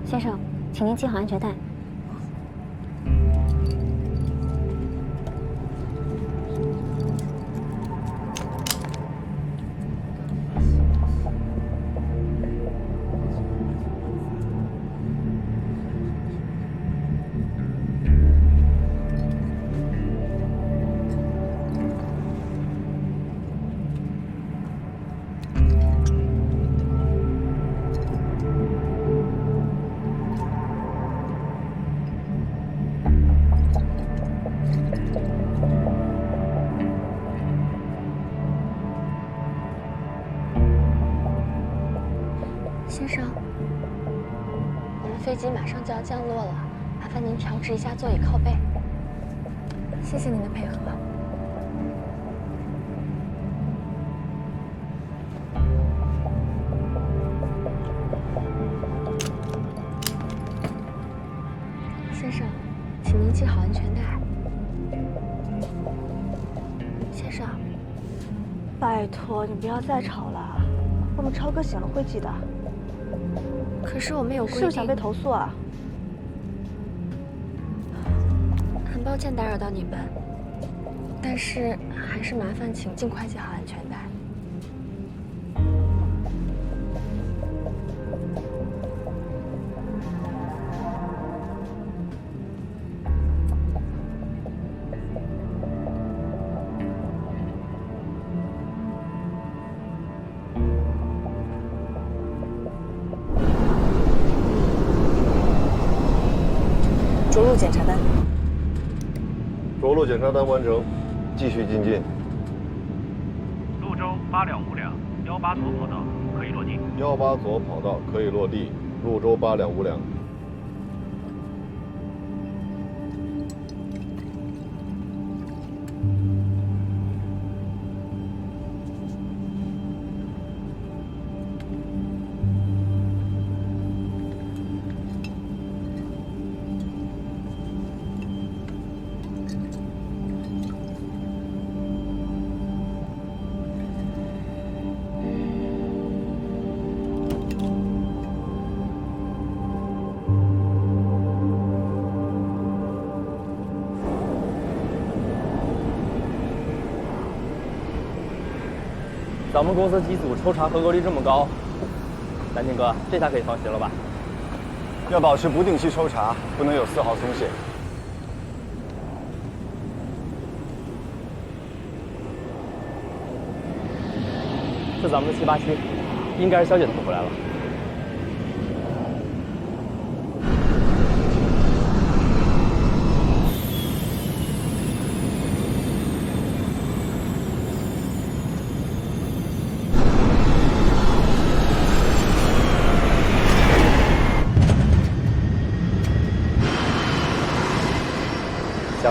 Speaker 2: 先生，请您系好安全带。
Speaker 9: 先生，我们飞机马上就要降落了，麻烦您调直一下座椅靠背。谢谢您的配合。先生，请您系好安全带。先生，
Speaker 3: 拜托你不要再吵了，我们超哥醒了会记得。
Speaker 9: 可是我们有规定。
Speaker 3: 是不是想被投诉啊？
Speaker 9: 很抱歉打扰到你们，但是还是麻烦请尽快系好安全带。
Speaker 1: 着陆检查单。
Speaker 13: 着陆检查单完成，继续进近。
Speaker 15: 潞州8两5两，18左跑道可以落地。
Speaker 13: 18左跑道可以落地，潞州8两5两。
Speaker 10: 咱们公司机组抽查合格率这么高，南京哥，这下可以放心了吧？
Speaker 4: 要保持不定期抽查，不能有丝毫松懈。
Speaker 10: 这咱们的787，应该是肖姐偷回来了。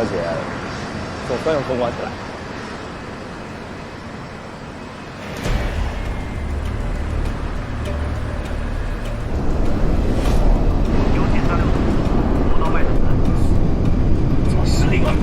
Speaker 4: 小姐总算又风光起来。
Speaker 15: 有请365，我到外头。
Speaker 17: 操，失灵了！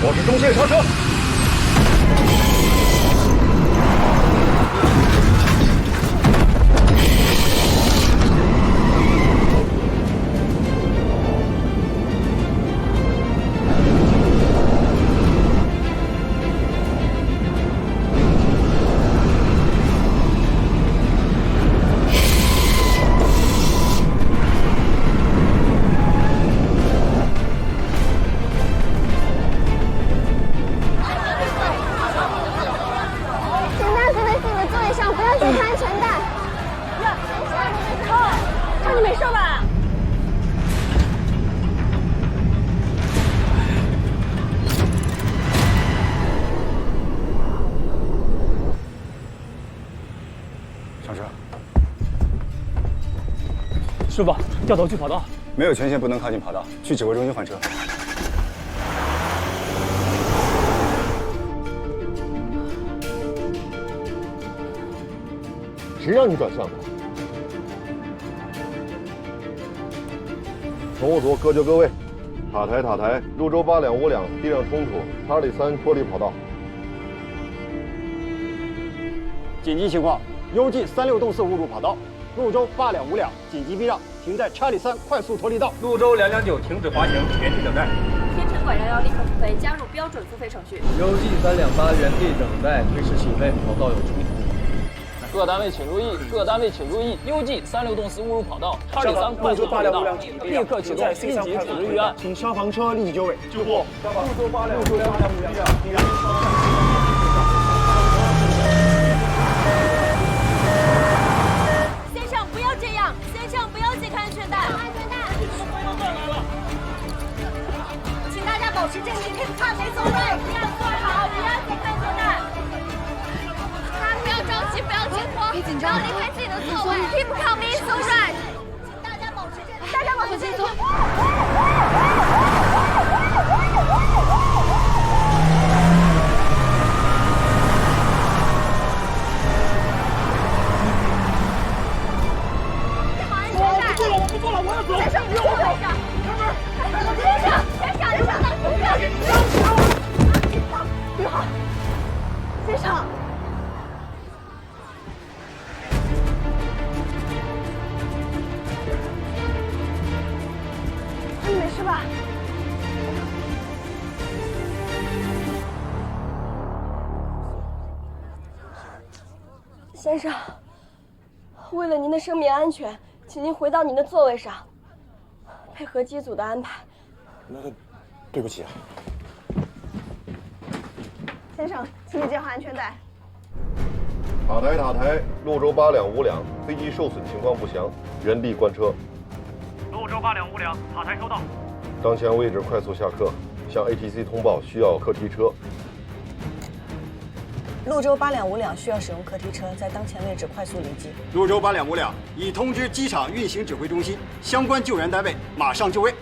Speaker 4: 我是中线刹车。
Speaker 10: 师傅，掉头去跑道。
Speaker 4: 没有权限不能靠近跑道，去指挥中心换车。
Speaker 13: 谁让你转向的？从我左，各就各位。塔台，潞州8两5两地上冲突，查理3脱离跑道。
Speaker 19: 紧急情况，UG 36栋4误入跑道。潞州8两5两紧急避让，停在查理3快速脱离道。
Speaker 15: 潞州229停止滑行，原地等待。
Speaker 20: 天成馆111立刻付费，加入标准付费程序。
Speaker 10: UG 328原地等待，推迟起飞，跑道有冲突。
Speaker 21: 各单位请注意，UG 36栋4误入跑道，查理3快速脱离道，立刻启动应急处置预案，
Speaker 19: 请消防车立即就位。
Speaker 15: 救护。潞州8两5两。
Speaker 20: 先生不要这样，先生不要解开安全带。安全带。请大家保持镇定 ，keep calm， 没走位，不要坐好，不要解开安全带。不要着急，不要惊慌，别紧张，要离开自己的座位 ，keep calm， 没走right。请大家保持镇定，大家往前走。
Speaker 15: 我不做了，我要走。
Speaker 20: 先生，别回上。
Speaker 1: 别好，先生。你没事吧？先生，为了您的生命安全，请您回到您的座位上，配合机组的安排。
Speaker 4: 那对不起啊。
Speaker 1: 先生，请你系好安全带。
Speaker 13: 塔台，潞州8两5两，飞机受损情况不详，原地关车。
Speaker 15: 潞州8两5两，塔台收到。
Speaker 13: 当前位置快速下客，向 ATC 通报需要客梯车。
Speaker 1: 潞州8两5两需要使用客梯车，在当前位置快速离机。
Speaker 19: 潞州8两5两已通知机场运行指挥中心，相关救援单位马上就位。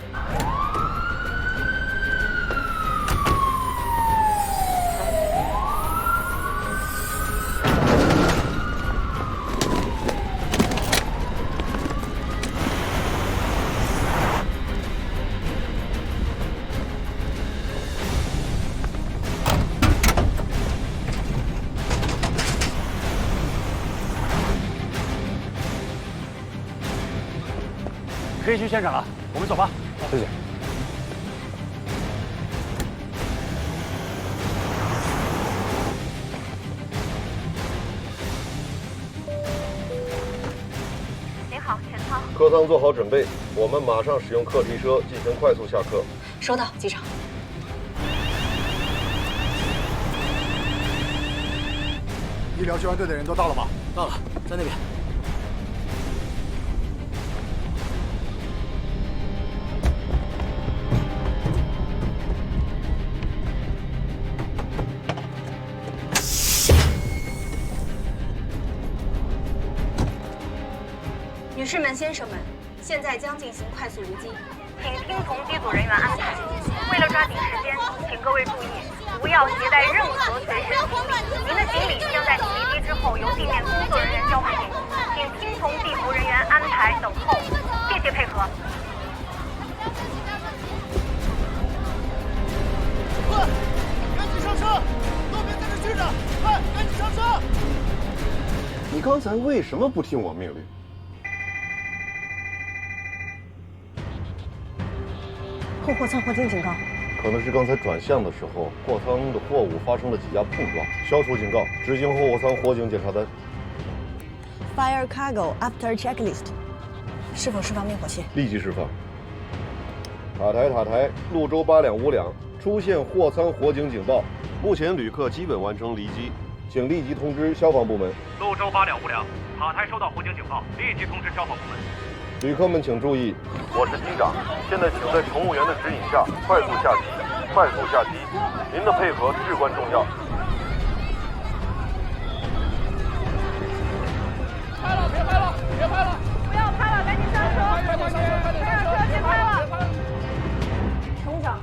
Speaker 19: 可以去现场了，我们走吧。
Speaker 4: 谢谢。
Speaker 13: 客舱做好准备，我们马上使用课题车进行快速下课。
Speaker 7: 收到，机长。
Speaker 12: 医疗救援队的人都到了吗？
Speaker 17: 到了，在那边。
Speaker 22: 女士们、先生们，现在将进行快速离机，
Speaker 5: 请听从机组人员安排。为了抓紧时间，请各位注意，不要携带任何随身行李。您的行李将在起飞机之后由地面工作人员交还给您，请听从地服人员安排等候，谢谢配合。
Speaker 12: 快，赶紧上车！都别在这拘着，快，赶紧上车！
Speaker 13: 你刚才为什么不听我命令？
Speaker 1: 后货舱火警警告。
Speaker 13: 可能是刚才转向的时候，货舱的货物发生了几架碰撞。消除警告，执行后货舱火警检查单。
Speaker 1: Fire cargo after checklist。是否释放灭火器？
Speaker 13: 立即释放。塔台，潞州8两5两出现货舱火警警报，目前旅客基本完成离机，请立即通知消防部门。
Speaker 15: 潞州8两5两，塔台收到火警警报，立即通知消防部门。
Speaker 13: 旅客们请注意，我是机长，现在请在乘务员的指引下快速下机，快速下机，您的配合至关重要。
Speaker 12: 拍了，别拍了，别拍了！
Speaker 5: 不要拍了，赶紧上车！快点上车，快点上车，别拍了！
Speaker 2: 乘务长，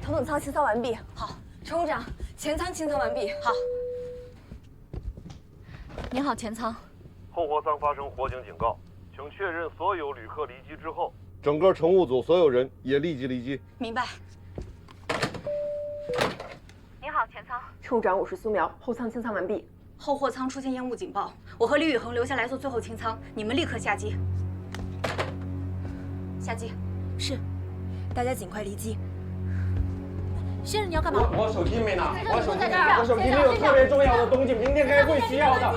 Speaker 2: 头等舱清扫完毕。好，乘务长，前舱清扫完毕。好。您好，前舱。
Speaker 13: 后货舱发生火警警告。请确认所有旅客离机之后，整个乘务组所有人也立即离机。
Speaker 2: 明白。
Speaker 5: 您好，前舱。
Speaker 23: 乘务长，我是苏苗，后舱清舱完毕。
Speaker 22: 后货舱出现烟雾警报，我和李宇恒留下来做最后清舱，你们立刻下机。下机。
Speaker 2: 是。大家尽快离机。先生，你要干嘛？
Speaker 19: 我手机没拿，我手机里有特别重要的东西，明天开会需要的。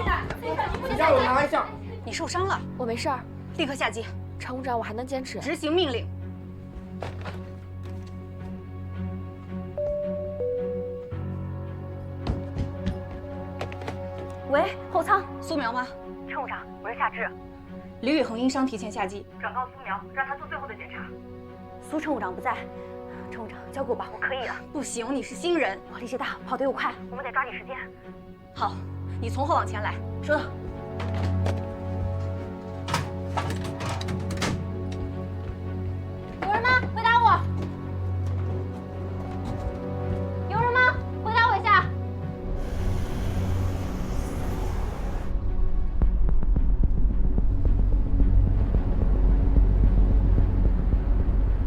Speaker 19: 你让我拿一下。
Speaker 22: 你受伤了？
Speaker 9: 我没事儿，
Speaker 22: 立刻下机。
Speaker 9: 乘务长，我还能坚持。
Speaker 22: 执行命令。喂，后舱，苏苗吗？
Speaker 5: 乘务长，我是夏至。
Speaker 22: 李宇恒因伤提前下机，
Speaker 5: 转告苏苗，让他做最后的检查。
Speaker 22: 苏乘务长不在，乘务长交给我吧。
Speaker 5: 我可以了。
Speaker 22: 不行，你是新人，我力气大，跑得又快，
Speaker 5: 我们得抓紧时间。
Speaker 22: 好，你从后往前来。收到。
Speaker 20: 有人吗？回答我。有人吗？回答我一下。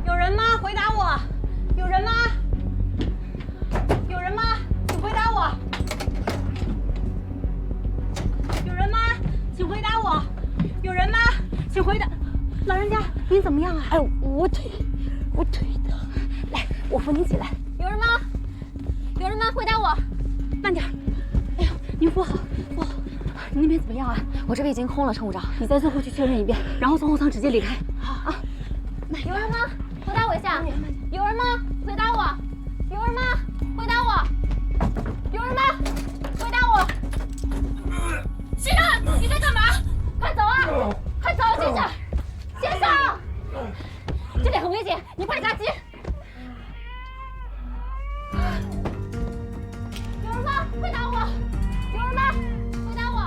Speaker 22: 有人吗？回答我。有人吗？有人吗？请回答我。有人吗？请回答我。有人吗？请回答。老人家，您怎么样啊？
Speaker 2: 哎，我腿疼。来，我扶您起来。
Speaker 20: 有人吗？有人吗？回答我。
Speaker 22: 慢点。哎呦，您扶好，扶好。你那边怎么样啊？
Speaker 2: 我这边已经空了，乘务长。
Speaker 22: 你再最后去确认一遍，然后从后舱直接离开。
Speaker 2: 好啊。
Speaker 20: 有人吗？回答我一下。有人吗？回答我。有人吗？回答我。有人吗？回答我。先生，你在干嘛？快走啊！快走，先生。先生，这里很危险，你快下机。有人吗？回答我。有人吗？回答我。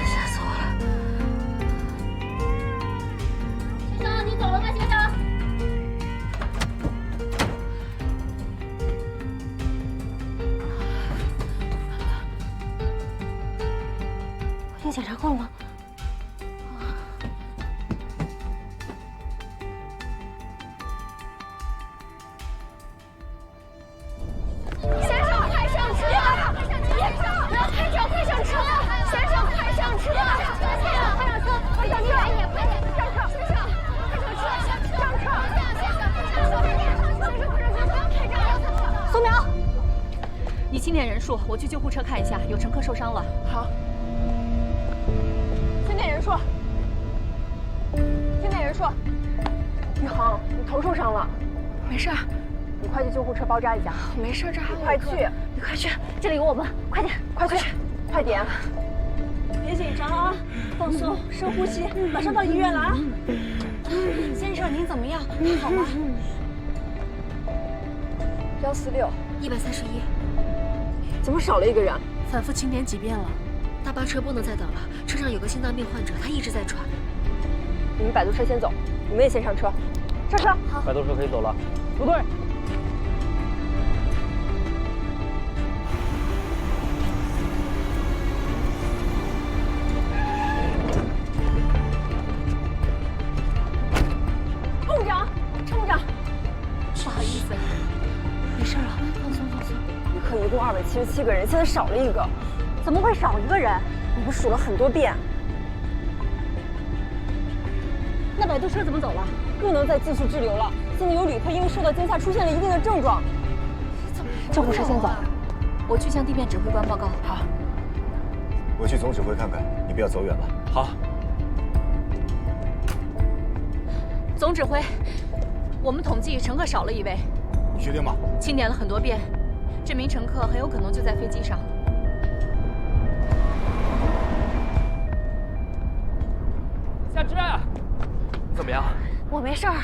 Speaker 2: 吓死我了。
Speaker 20: 先生，你走了吗，先生？
Speaker 2: 你检查过了吗？
Speaker 20: 先生，快上车！先生，不要开脚，快上车！先生，快上车！先生，快上车！快上车！快点，上车！先生，快上车！上车！先生，快上车！快上车！不要开车！
Speaker 22: 苏苗，你清点人数，我去救护车看一下，有乘客受伤了。
Speaker 23: 好。清点人数。清点人数。宇航，你头受伤了。
Speaker 9: 没事儿。
Speaker 23: 你快去救护车包扎一下。
Speaker 9: 没事，这还有
Speaker 23: 快去！
Speaker 9: 你快去，这里有我们，快点，
Speaker 23: 快去，快点！
Speaker 22: 别紧张啊，放松，深呼吸，马上到医院了啊！
Speaker 6: 先生，您怎么样？好吗
Speaker 23: 146，131，怎么少了一个人？
Speaker 9: 反复清点几遍了，大巴车不能再等了，车上有个心脏病患者，他一直在喘。
Speaker 23: 你们摆渡车先走，你们也先上车。上车。
Speaker 9: 好。
Speaker 21: 摆渡车可以走了。部队。
Speaker 23: 乘务长，乘务长，
Speaker 9: 不好意思，没事了，放松放松。
Speaker 23: 旅客一共277个人，现在少了一个，
Speaker 2: 怎么会少一个人？
Speaker 23: 我们数了很多遍。
Speaker 22: 那摆渡车怎么走了？
Speaker 23: 不能再继续滞留了。现在有旅客因为受到惊吓出现了一定的症状。
Speaker 9: 救护车先走，我去向地面指挥官报告。
Speaker 23: 好。
Speaker 4: 我去总指挥看看，你不要走远了。
Speaker 10: 好。
Speaker 22: 总指挥，我们统计乘客少了一位。
Speaker 12: 你确定吗？
Speaker 22: 清点了很多遍，这名乘客很有可能就在飞机上。
Speaker 10: 夏芝，怎么样？
Speaker 2: 我没事儿，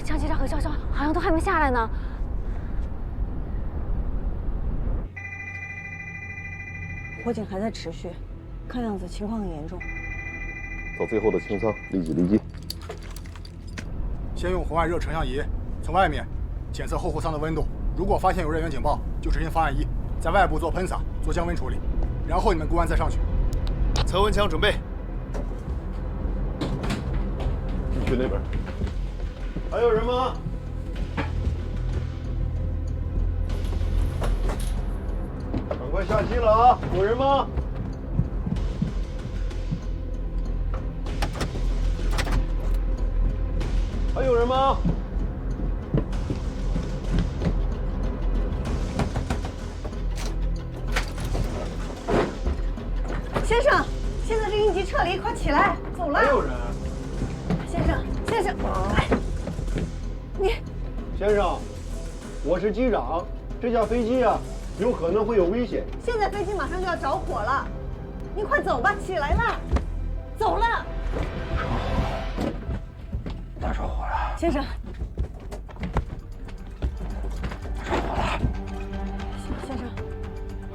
Speaker 2: 江机长和潇潇好像都还没下来呢。
Speaker 1: 火警还在持续，看样子情况很严重。
Speaker 13: 走最后的清仓，立即离机。
Speaker 12: 先用红外热成像仪从外面检测后货舱的温度，如果发现有人员警报，就执行方案1，在外部做喷洒，做降温处理，然后你们公安再上去。
Speaker 13: 测温枪准备。你去那边。还有人吗？赶快下机了啊！有人吗？还有人吗？
Speaker 1: 先生，现在是应急撤离，快起来，走了。
Speaker 13: 还有人。
Speaker 1: 先生，先生，你。
Speaker 13: 先生，我是机长，这架飞机啊，有可能会有危险。
Speaker 1: 现在飞机马上就要着火了，你快走吧，起来了，走了。
Speaker 13: 大着火了。
Speaker 1: 先生。
Speaker 13: 着火了。
Speaker 1: 先生。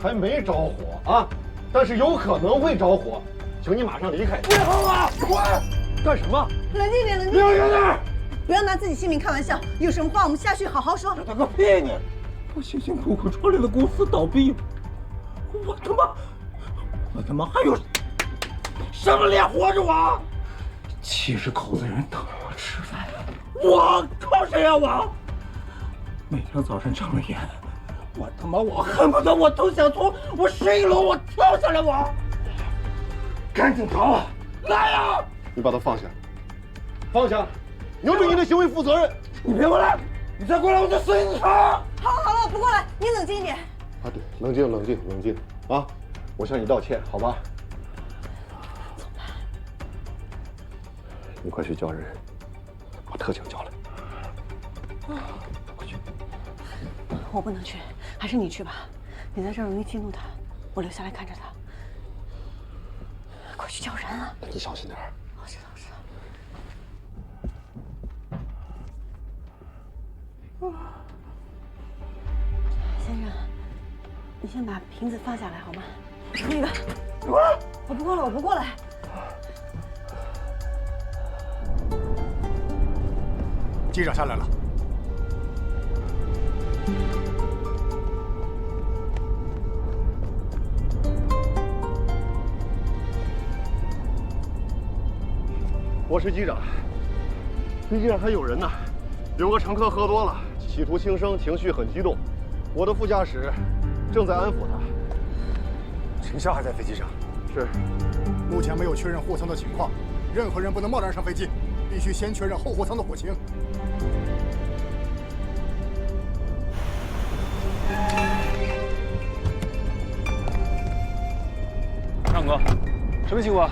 Speaker 13: 还没着火啊，但是有可能会着火，请你马上离开。别碰啊！滚！干什么？
Speaker 1: 冷静点，冷静点！
Speaker 13: 离开那儿！
Speaker 1: 不要拿自己性命开玩笑，有什么话我们下去好好说。
Speaker 13: 打个屁你！
Speaker 11: 我辛辛苦苦创立的公司倒闭了，我他妈还有什么脸活着我？70口子人等着我吃饭，我靠谁呀我？每天早上睁了眼，我恨不得我都想从我11楼我跳下来我！赶紧逃！来呀！
Speaker 13: 你把他放下，放下！你要对你的行为负责任！
Speaker 11: 你别过来！你再过来我就随你吵！
Speaker 1: 好了好了，我不过来，你冷静一点。
Speaker 13: 啊，对，冷静冷静冷静啊！我向你道歉，好吧？
Speaker 1: 怎么办？
Speaker 13: 你快去叫人，把特警叫来。快去！
Speaker 1: 我不能去，还是你去吧。你在这儿容易激怒他，我留下来看着他。快去叫人啊！
Speaker 13: 你小心点儿。
Speaker 1: 我知道，我知道。先生，你先把瓶子放下来好吗？那个，我不过来，我不过来。
Speaker 12: 机长下来了。
Speaker 13: 我是机长，飞机上还有人呢，有个乘客喝多了，企图轻生，情绪很激动。我的副驾驶正在安抚他。
Speaker 12: 陈潇还在飞机上。
Speaker 13: 是。
Speaker 12: 目前没有确认货舱的情况，任何人不能贸然上飞机，必须先确认后货舱的火情。
Speaker 21: 哥，什么情况？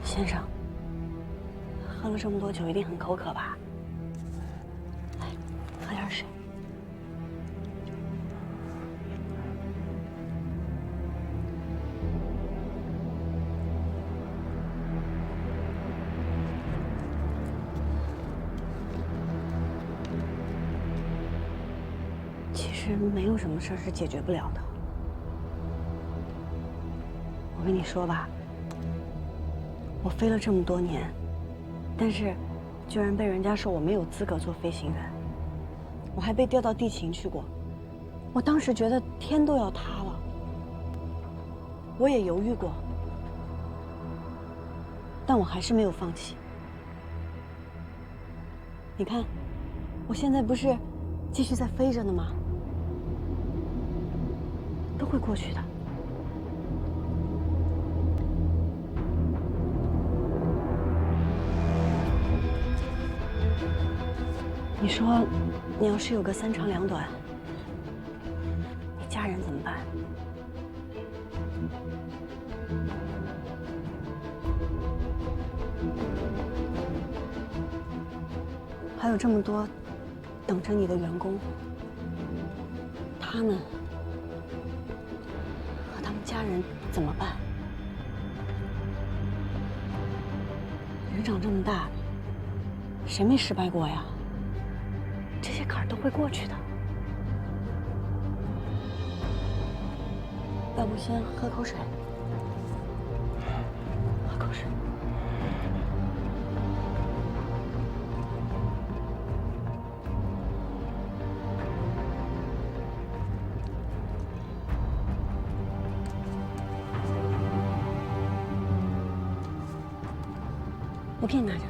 Speaker 1: 先生，喝了这么多酒，一定很口渴吧？来，喝点水。其实没有什么事儿是解决不了的。我跟你说吧。 我飞了这么多年，但是居然被人家说我没有资格做飞行员，我还被调到地勤去过。我当时觉得天都要塌了，我也犹豫过，但我还是没有放弃。你看，我现在不是继续在飞着呢吗？都会过去的。 你说，你要是有个3长2短，你家人怎么办？还有这么多等着你的员工，他们和他们家人怎么办？人长这么大，谁没失败过呀？ 这些坎儿都会过去的，要不先喝口水，喝口水。我给你拿着。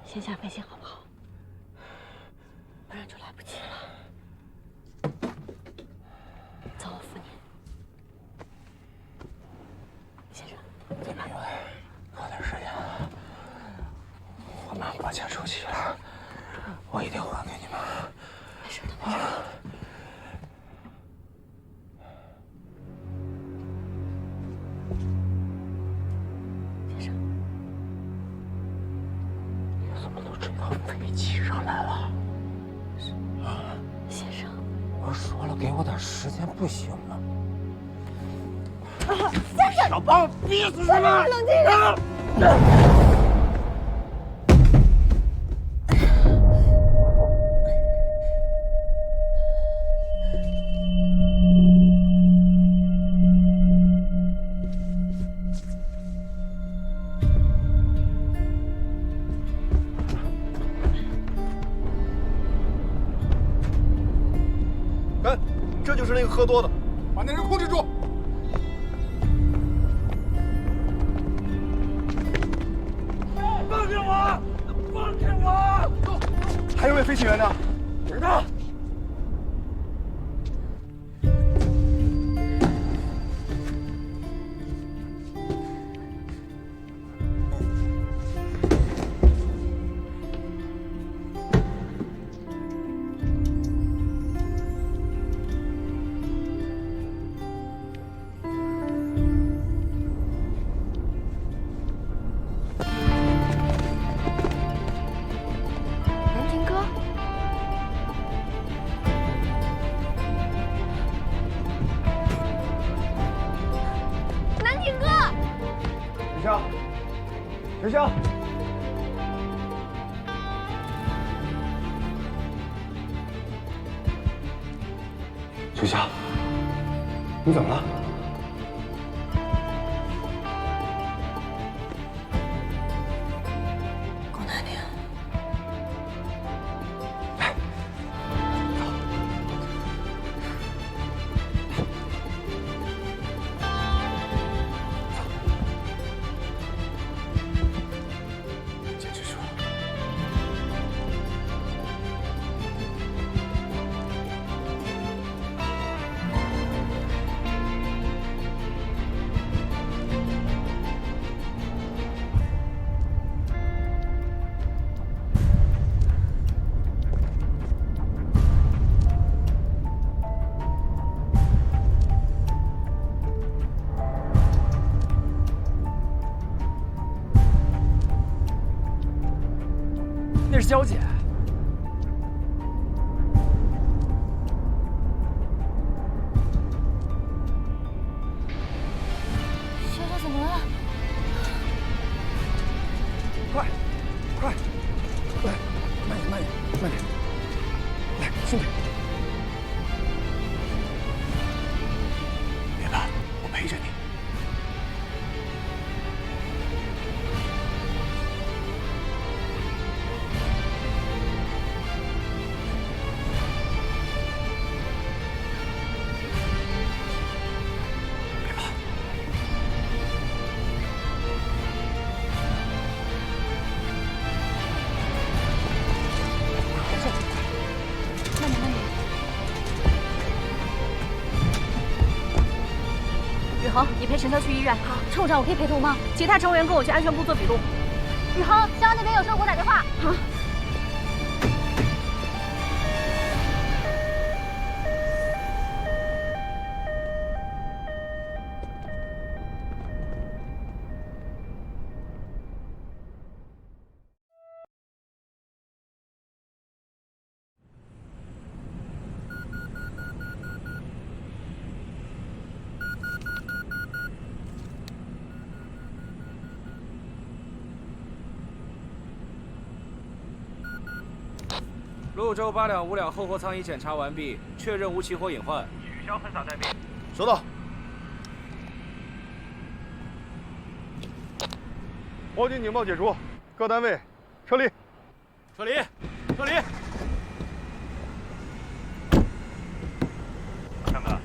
Speaker 1: 先下飞机好不好？不然就来不及了。走，我扶你。先生，
Speaker 11: 别忙，给我点时间。我妈把钱出齐了，我一定还给你们。
Speaker 1: 没事的，没事的。
Speaker 11: 飞机上来了，啊，
Speaker 1: 先生，
Speaker 11: 我说了，给我点时间不行吗？
Speaker 1: 先生，
Speaker 11: 要把我逼死是吗？
Speaker 1: 冷静点。
Speaker 4: 这就是那个喝多的，
Speaker 12: 把那人控制住！
Speaker 11: 放开我！放开我！
Speaker 12: 走！
Speaker 4: 还有位飞行员呢，
Speaker 11: 知道。
Speaker 4: 楚萧，你怎么了？
Speaker 1: 龚南宁，
Speaker 4: 来，坚持住。
Speaker 10: 那是肖姐。
Speaker 2: 学长怎么了？
Speaker 4: 快，快，来，慢点，慢点，慢点，来，兄弟，别怕，我陪着你。
Speaker 22: 宇恒，你陪陈潇去医院。
Speaker 2: 好，乘务长，我可以陪同吗？
Speaker 22: 其他成员跟我去安全部做笔录。
Speaker 2: 宇恒，消防那边有事，给我打电话。
Speaker 22: 好。
Speaker 17: 潞州8辆5辆后货舱已检查完毕，确认无起火隐患。
Speaker 15: 取消喷洒待命。
Speaker 12: 收到。
Speaker 13: 报警警报解除，各单位撤离。
Speaker 15: 撤离，撤离。看看，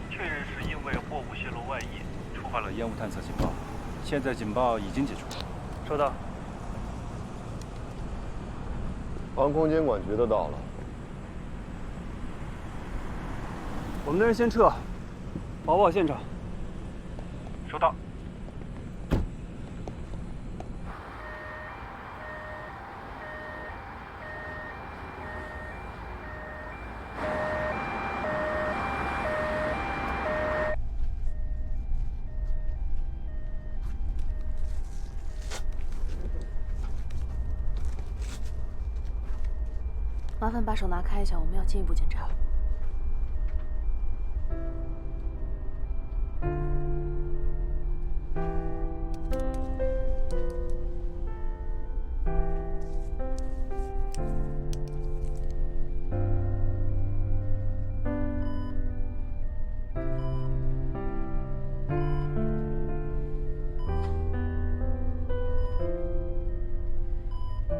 Speaker 15: 确认是因为货物泄露外溢，触发了烟雾探测警报。现在警报已经解除。收到。
Speaker 13: 航空监管局的到了。
Speaker 19: 我们的人先撤，保护好现场。
Speaker 15: 收到。
Speaker 22: 麻烦把手拿开一下，我们要进一步检查。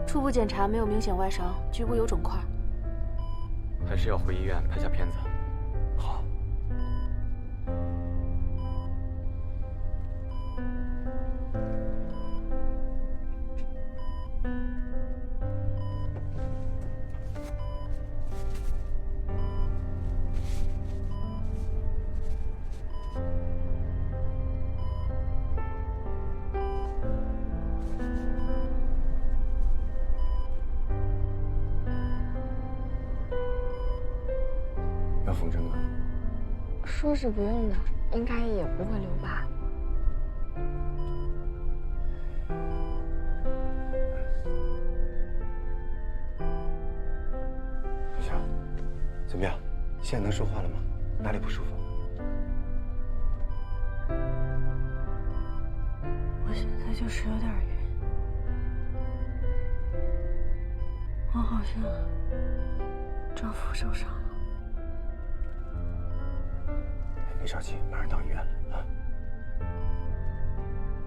Speaker 22: 初步检查没有明显外伤，局部有肿块。
Speaker 18: 还是要回医院拍下片子。
Speaker 4: 好。要缝针吗？
Speaker 9: 说是不用的，应该也不会留疤。
Speaker 4: 小夏，怎么样？现在能说话了吗？哪里不舒服？
Speaker 1: 我现在就是有点晕，我好像丈夫受伤了。
Speaker 4: 别着急，马上到医院了啊。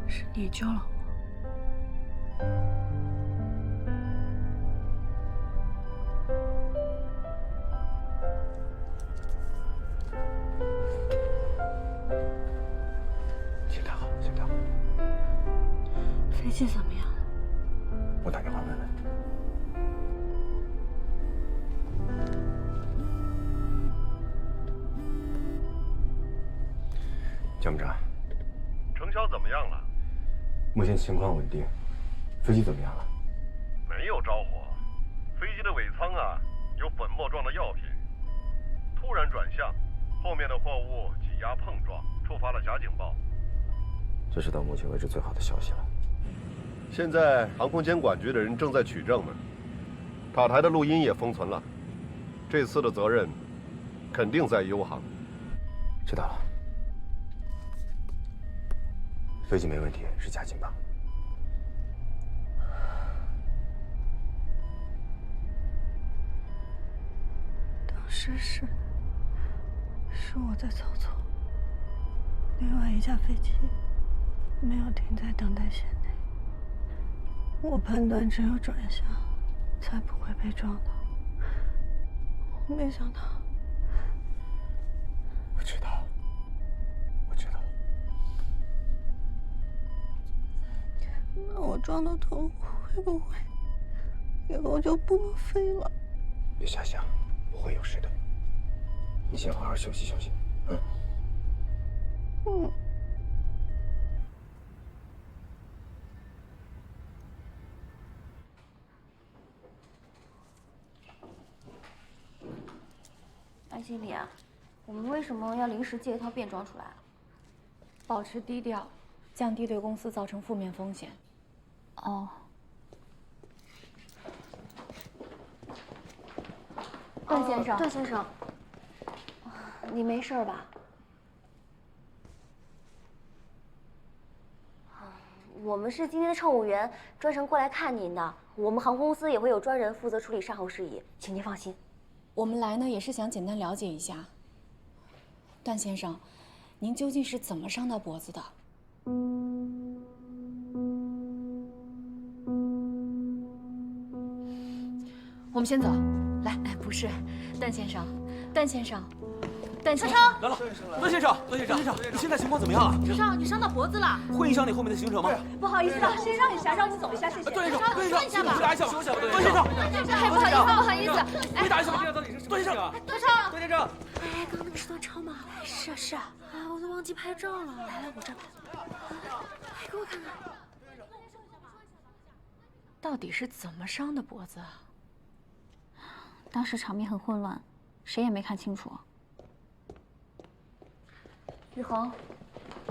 Speaker 6: 是你救了我。
Speaker 4: 心态好，心态好。
Speaker 6: 飞机怎么样了？
Speaker 4: 我打电话问问。参谋长，
Speaker 8: 程晓怎么样了？
Speaker 4: 目前情况稳定。飞机怎么样了？
Speaker 8: 没有着火，飞机的尾舱啊有粉末状的药品，突然转向，后面的货物挤压碰撞，触发了假警报。
Speaker 4: 这是到目前为止最好的消息了。
Speaker 13: 现在航空监管局的人正在取证呢，塔台的录音也封存了。这次的责任肯定在优航。
Speaker 4: 知道了。飞机没问题，是假警报。
Speaker 6: 当时是我在操作，另外一架飞机没有停在等待线内，我判断只有转向才不会被撞到。我没想到。
Speaker 4: 我知道，我知道。
Speaker 6: 那我撞到头会不会以后就不能飞了？
Speaker 4: 别瞎想，不会有事的。你先好好休息休息，嗯。
Speaker 2: 安经理啊，我们为什么要临时借一套便装出来？
Speaker 6: 保持低调，降低对公司造成负面风险。
Speaker 2: 哦。段先生，段先生，你没事吧？我们是今天的乘务员，专程过来看您的。我们航空公司也会有专人负责处理善后事宜，请您放心。
Speaker 6: 我们来呢，也是想简单了解一下，段先生，您究竟是怎么伤到脖子的？我们先走。来，不是，段先生，段先生，段先生，
Speaker 17: 来了，段先生，段先生，你现在情况怎么样啊？
Speaker 22: 先生，你伤到脖子了，
Speaker 17: 会影响你后面的行程吗？
Speaker 22: 不好意思啊，先让一下，让你走一下，谢谢。
Speaker 17: 段先生，
Speaker 22: 蹲一下吧，
Speaker 17: 回答一下吧，段先生，
Speaker 22: 哎，不好意思，不好意思，
Speaker 17: 回答一下吧，到底是什么事情啊？
Speaker 22: 段先生，
Speaker 17: 段先生，
Speaker 22: 哎，刚刚那个是段超吗？是啊，我都忘记拍照了。来，我这儿，哎，给我看看，
Speaker 6: 到底是怎么伤的脖子啊？
Speaker 2: 当时场面很混乱，谁也没看清楚。雨恒，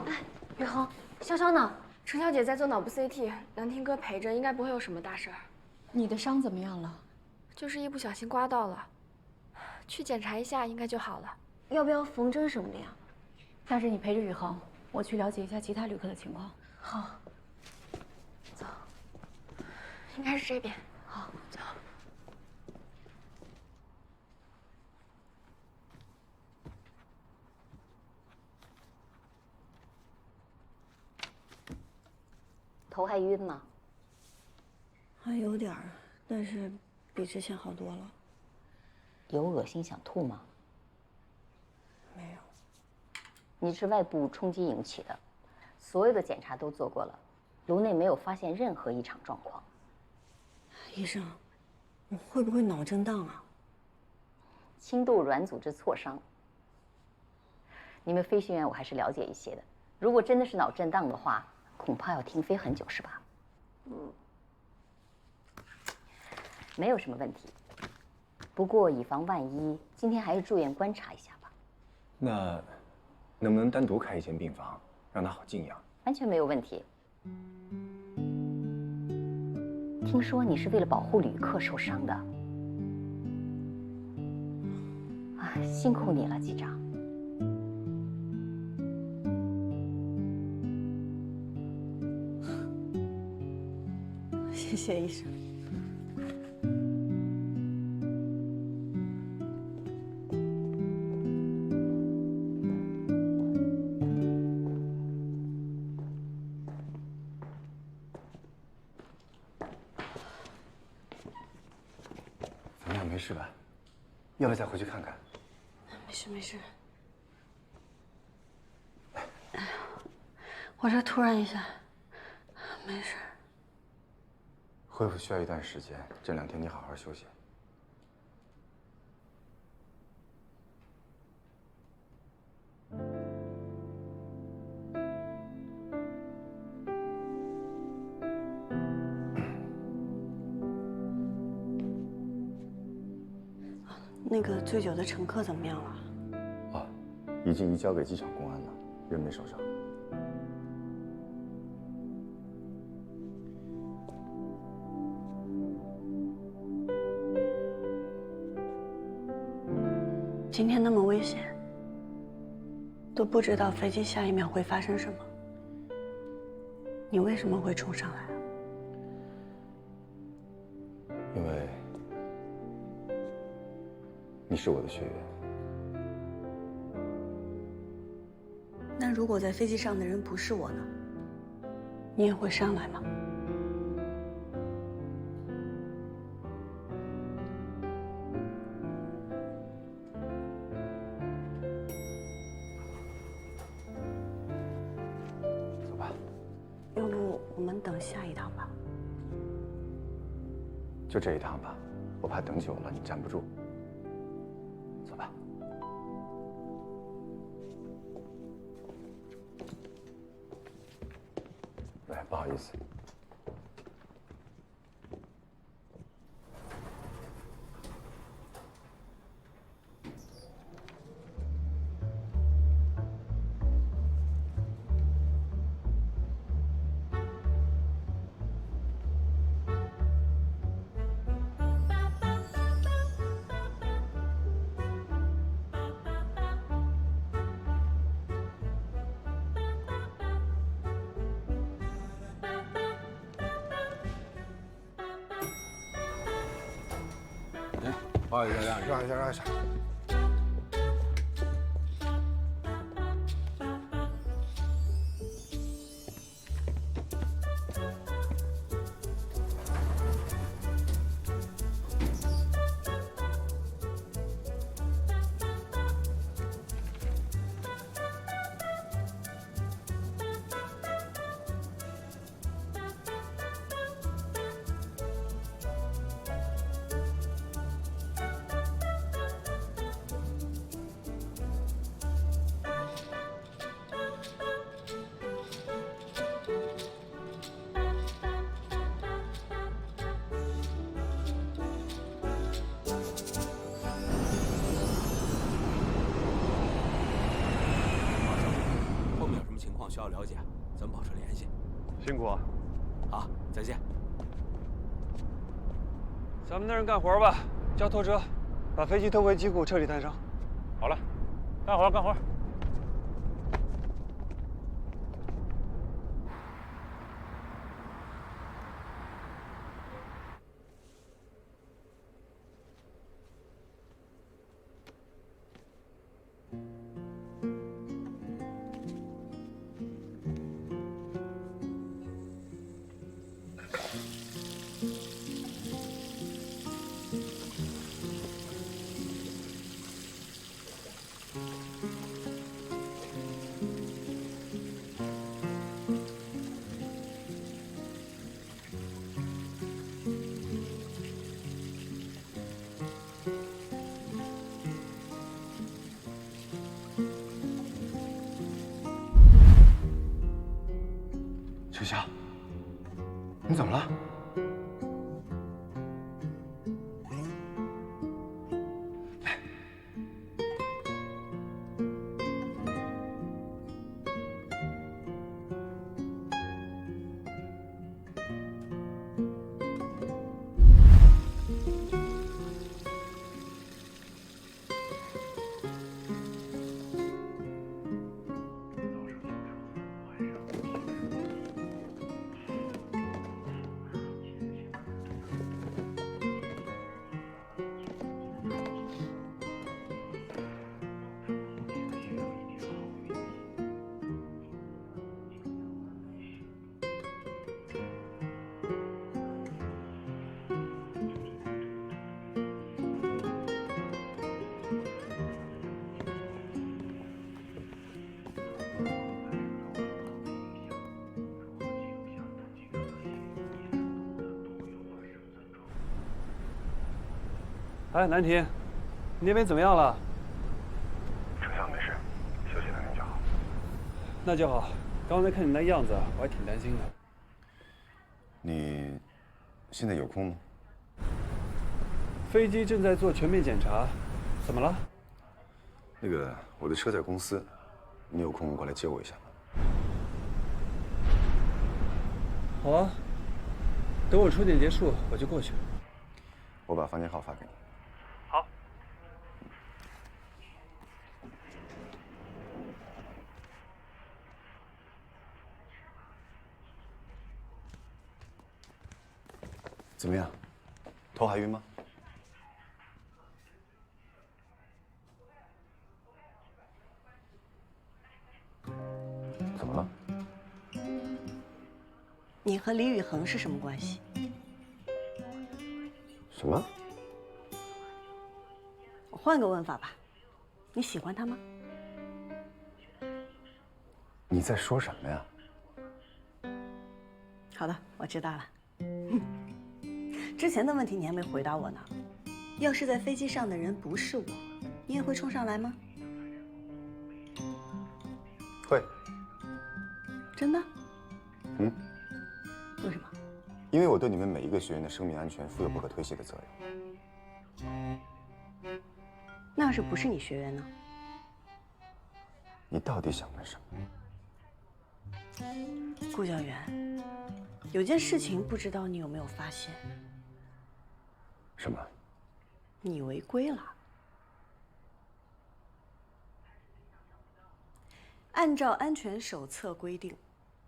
Speaker 2: 哎，雨恒，潇潇呢？
Speaker 9: 程小姐在做脑部 CT，南天哥陪着，应该不会有什么大事儿。
Speaker 6: 你的伤怎么样了？
Speaker 9: 就是一不小心刮到了，去检查一下应该就好了。
Speaker 2: 要不要缝针什么的呀？
Speaker 6: 但是你陪着雨恒，我去了解一下其他旅客的情况。
Speaker 2: 好，走，
Speaker 9: 应该是这边。
Speaker 2: 好，走。头还晕吗？
Speaker 6: 还有点儿，但是比之前好多了。
Speaker 2: 有恶心想吐吗？
Speaker 6: 没有。
Speaker 2: 你是外部冲击引起的，所有的检查都做过了，颅内没有发现任何异常状况。
Speaker 6: 医生，我会不会脑震荡啊？
Speaker 2: 轻度软组织挫伤。你们飞行员我还是了解一些的，如果真的是脑震荡的话，恐怕要停飞很久，是吧？没有什么问题。不过以防万一，今天还是住院观察一下吧。
Speaker 4: 那能不能单独开一间病房，让他好静养？
Speaker 2: 完全没有问题。听说你是为了保护旅客受伤的，啊，辛苦你了，机长。
Speaker 6: 谢谢医生。
Speaker 4: 没事吧？要不要再回去看看？
Speaker 6: 没事没事。哎呀，我这突然一下，没事。
Speaker 4: 恢复需要一段时间，这2天你好好休息。
Speaker 6: 那个醉酒的乘客怎么样了？
Speaker 4: 哦，已经移交给机场公安了，人没受伤。
Speaker 6: 今天那么危险，都不知道飞机下一秒会发生什么。你为什么会冲上来啊？
Speaker 4: 因为你是我的学员。
Speaker 6: 那如果在飞机上的人不是我呢？你也会上来吗？
Speaker 4: 走吧。
Speaker 6: 要不我们等下一趟吧。
Speaker 4: 就这一趟吧，我怕等久了你站不住。走吧。喂，不好意思。
Speaker 12: 不好意思，让一下，让一下。
Speaker 3: 需要了解，咱们保持联系。
Speaker 19: 辛苦啊！
Speaker 3: 好，再见。
Speaker 19: 咱们那人干活吧，叫拖车，把飞机拖回机库彻底探伤。
Speaker 15: 好了，干活干活。
Speaker 4: 秋晓，你怎么了？
Speaker 15: 哎，南婷，你那边怎么样了？
Speaker 8: 丞相没事，休息2天就好。
Speaker 15: 那就好。刚才看你那样子，我还挺担心的。
Speaker 4: 你现在有空吗？
Speaker 15: 飞机正在做全面检查，怎么了？
Speaker 4: 那个，我的车在公司，你有空过来接我一下吗？
Speaker 15: 好啊，等我出检结束，我就过去。
Speaker 4: 我把房间号发给你。
Speaker 8: 好。
Speaker 4: 怎么样？头还晕吗？怎么了？
Speaker 1: 你和李宇恒是什么关系？
Speaker 4: 什么？
Speaker 1: 我换个问法吧，你喜欢他吗？
Speaker 4: 你在说什么呀？
Speaker 1: 好的，我知道了。之前的问题你还没回答我呢。要是在飞机上的人不是我，你也会冲上来吗？
Speaker 4: 会。
Speaker 1: 真的？
Speaker 4: 嗯。
Speaker 1: 为什么？
Speaker 4: 因为我对你们每一个学员的生命安全负有不可推卸的责任。
Speaker 1: 那要是不是你学员呢？
Speaker 4: 你到底想干什么？
Speaker 1: 顾教员，有件事情不知道你有没有发现？
Speaker 4: 什么？
Speaker 1: 你违规了。按照安全手册规定，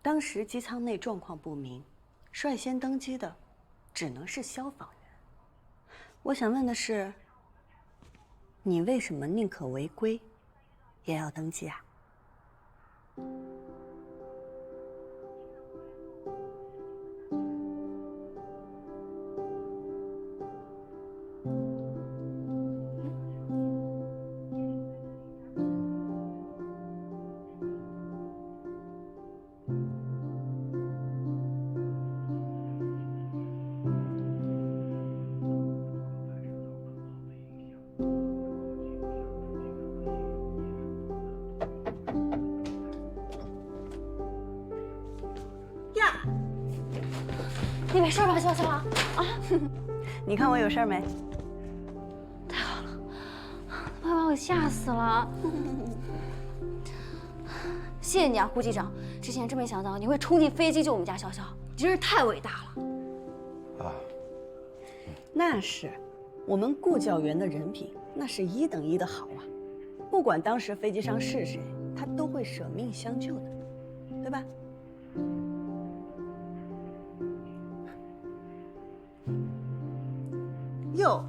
Speaker 1: 当时机舱内状况不明，率先登机的只能是消防员。我想问的是，你为什么宁可违规，也要登机啊？
Speaker 2: 你没事吧，潇潇？啊，
Speaker 1: 你看我有事没？
Speaker 2: 太好了，快把我吓死了！谢谢你啊，顾机长。之前真没想到你会冲进飞机救我们家潇潇，你真是太伟大了。
Speaker 4: 啊，
Speaker 1: 那是，我们顾教员的人品那是1等1的好啊！不管当时飞机上是谁，他都会舍命相救的，对吧？哟，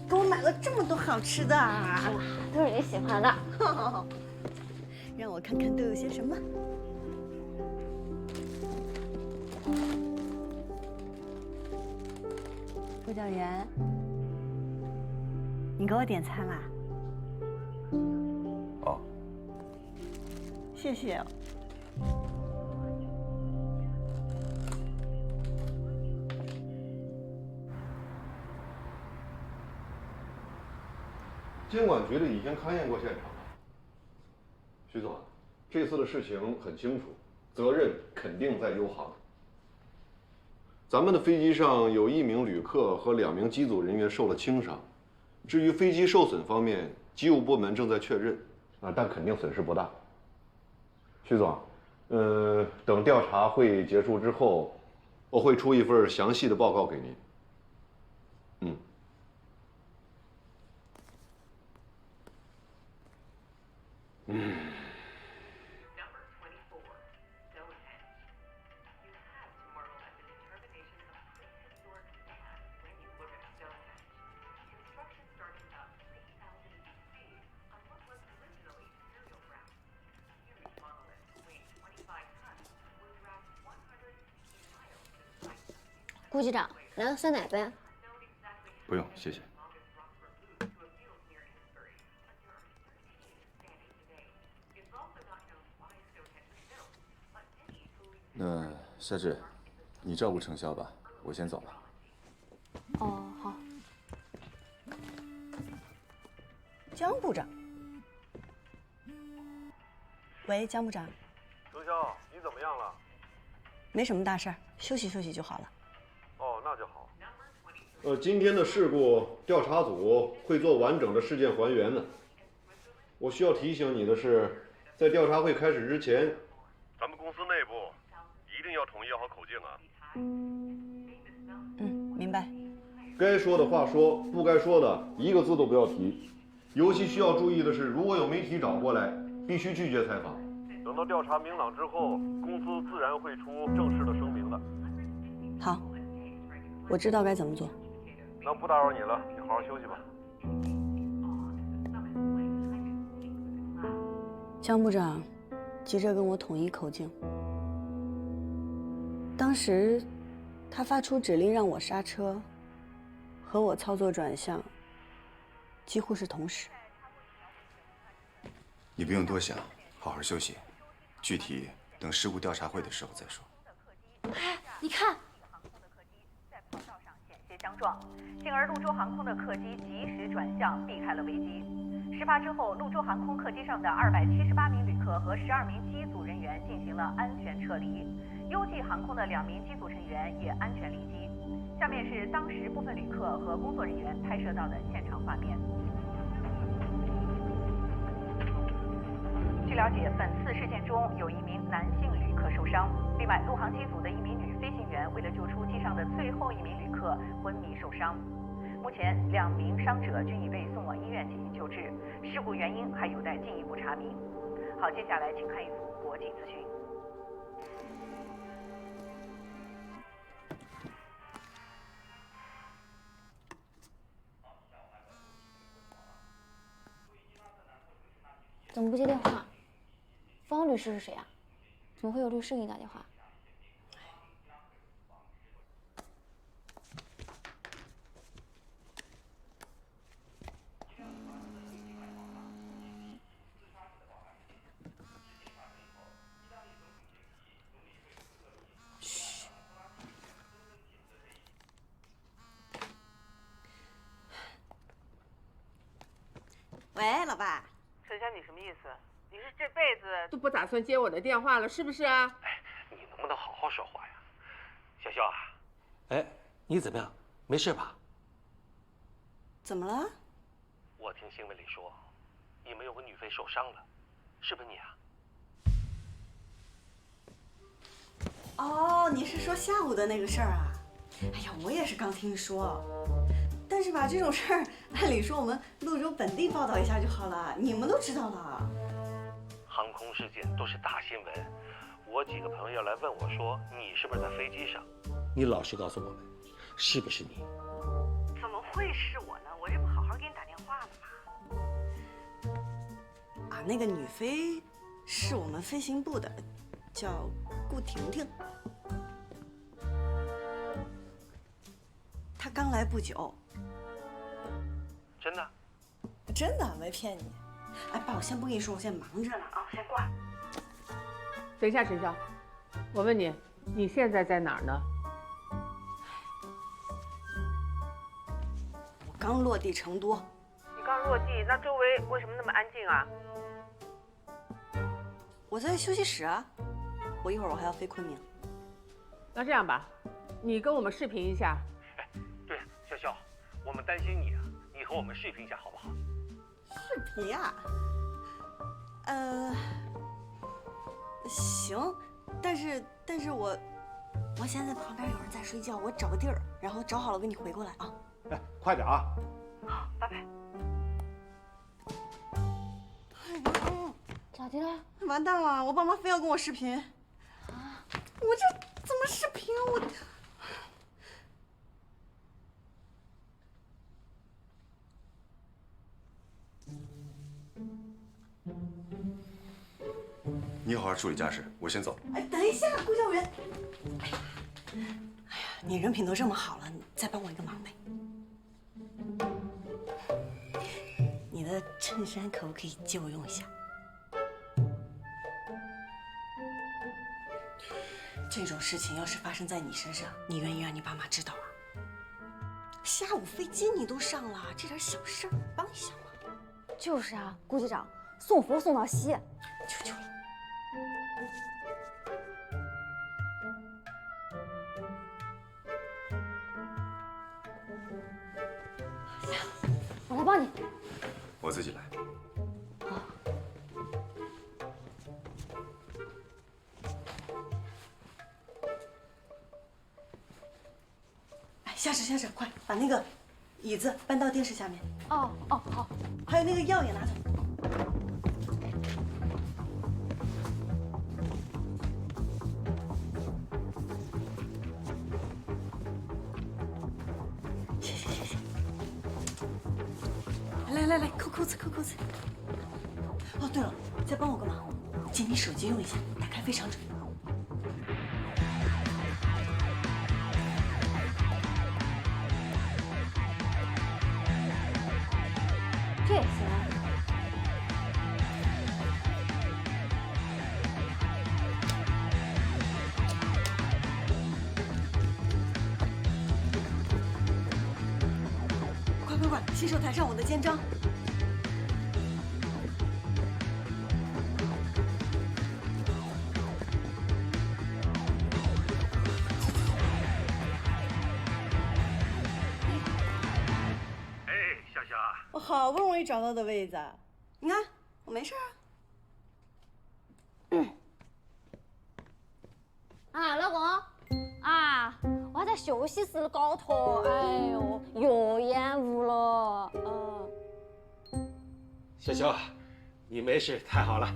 Speaker 1: 给我买了这么多好吃的啊！
Speaker 2: 都是你喜欢的。
Speaker 1: 让我看看都有些什么。顾教员，你给我点餐啦？
Speaker 4: 哦，
Speaker 1: 谢谢哦。
Speaker 13: 监管局里已经勘验过现场了。徐总，这次的事情很清楚，责任肯定在优航。咱们的飞机上有1名旅客和2名机组人员受了轻伤，至于飞机受损方面，机务部门正在确认，但肯定损失不大。徐总，等调查会议结束之后，我会出一份详细的报告给您。
Speaker 2: 顾机长，来个酸奶呗。
Speaker 4: 不用，谢谢。那夏至，你照顾程潇吧，我先走了。
Speaker 2: 哦，好。
Speaker 1: 江部长。喂，江部长。
Speaker 8: 程潇，你怎么样了？
Speaker 1: 没什么大事儿，休息休息就好了。
Speaker 8: 哦，那就好。
Speaker 13: 今天的事故调查组会做完整的事件还原的。我需要提醒你的是，在调查会开始之前，
Speaker 8: 咱们公司内部一定要统一好口径啊。
Speaker 1: 明白。
Speaker 13: 该说的话说，不该说的一个字都不要提。尤其需要注意的是，如果有媒体找过来，必须拒绝采访。
Speaker 8: 等到调查明朗之后，公司自然会出正式的声明的。
Speaker 1: 好，我知道该怎么做。
Speaker 8: 那不打扰你了，你好好休息吧。
Speaker 1: 江部长急着跟我统一口径，当时他发出指令让我刹车，和我操作转向几乎是同时。
Speaker 4: 你不用多想，好好休息，具体等事故调查会的时候再说。
Speaker 2: 哎，你看，
Speaker 5: 相撞，进而潞州航空的客机及时转向，避开了危机。事发之后，潞州航空客机上的278名旅客和12名机组人员进行了安全撤离，优际航空的2名机组成员也安全离机。下面是当时部分旅客和工作人员拍摄到的现场画面。据了解，本次事件中有1名男性旅客受伤，另外陆航机组的1名女飞行员为了救出机上的最后1名旅客昏迷受伤。目前2名伤者均已被送往医院进行救治，事故原因还有待进一步查明。好，接下来请看一组国际资讯。
Speaker 2: 怎么不接电话？方律师是谁啊？怎么会有律师给你打电话？
Speaker 1: 喂，老爸。
Speaker 7: 陈香，你什么意思？你是这辈子都不打算接我的电话了，是不是啊？
Speaker 11: 哎，你能不能好好说话呀？小肖啊，
Speaker 17: 哎，你怎么样？没事吧？
Speaker 1: 怎么了？
Speaker 11: 我听新闻里说，你们有个女飞受伤了，是不是你啊？
Speaker 1: 哦，你是说下午的那个事儿啊？哎呀，我也是刚听说。但是吧，这种事儿按理说我们潞州本地报道一下就好了，你们都知道了。
Speaker 11: 航空事件都是大新闻，我几个朋友来问我说，你是不是在飞机上？
Speaker 17: 你老实告诉我们，是不是你？
Speaker 7: 怎么会是我呢？我这不好好给你打电话呢
Speaker 1: 吗？啊，那个女飞是我们飞行部的，叫顾婷婷。她刚来不久。
Speaker 11: 真的？
Speaker 1: 真的，没骗你。哎，爸，我先不跟你说，我现在忙着呢啊，先挂。
Speaker 7: 等一下，陈潇，我问你，你现在在哪儿呢？
Speaker 1: 我刚落地成都。
Speaker 7: 你刚落地，那周围为什么那么安静啊？
Speaker 1: 我在休息室啊，我一会儿我还要飞昆明。
Speaker 7: 那这样吧，你跟我们视频一下。
Speaker 11: 哎，对，潇潇，我们担心你啊，你和我们视频一下好不好？
Speaker 1: 视频呀？行，但是我现在旁边有人在睡觉，我找个地儿，然后找好了给你回过来啊。
Speaker 12: 哎，快点啊！
Speaker 7: 好，拜拜。
Speaker 2: 咋的了？
Speaker 1: 完蛋了，我爸妈非要跟我视频。啊！我这怎么视频啊？我。
Speaker 4: 你好好处理家事，我先走。
Speaker 1: 哎，等一下，顾教员。哎呀，你人品都这么好了，你再帮我一个忙呗。你的衬衫可不可以借我用一下？这种事情要是发生在你身上，你愿意让你爸妈知道啊？下午飞机你都上了，这点小事儿帮一下嘛。
Speaker 2: 就是啊，顾局长，送佛送到西，求求你。我来帮你。
Speaker 4: 我自己来。
Speaker 1: 哎，下车，快把那个椅子搬到电视下面。
Speaker 2: 哦，好。
Speaker 1: 还有那个药也拿走。谢。来，扣扣子。哦，对了，再帮我个忙，借你手机用一下，打开非常准。
Speaker 2: 这也行。
Speaker 1: 快，洗手台上我的肩章。我好不容易找到的位子，你看我没事
Speaker 2: 啊。老公，啊，我还在休息室搞头，哎呦，又延误了。
Speaker 11: 小肖，你没事，太好了。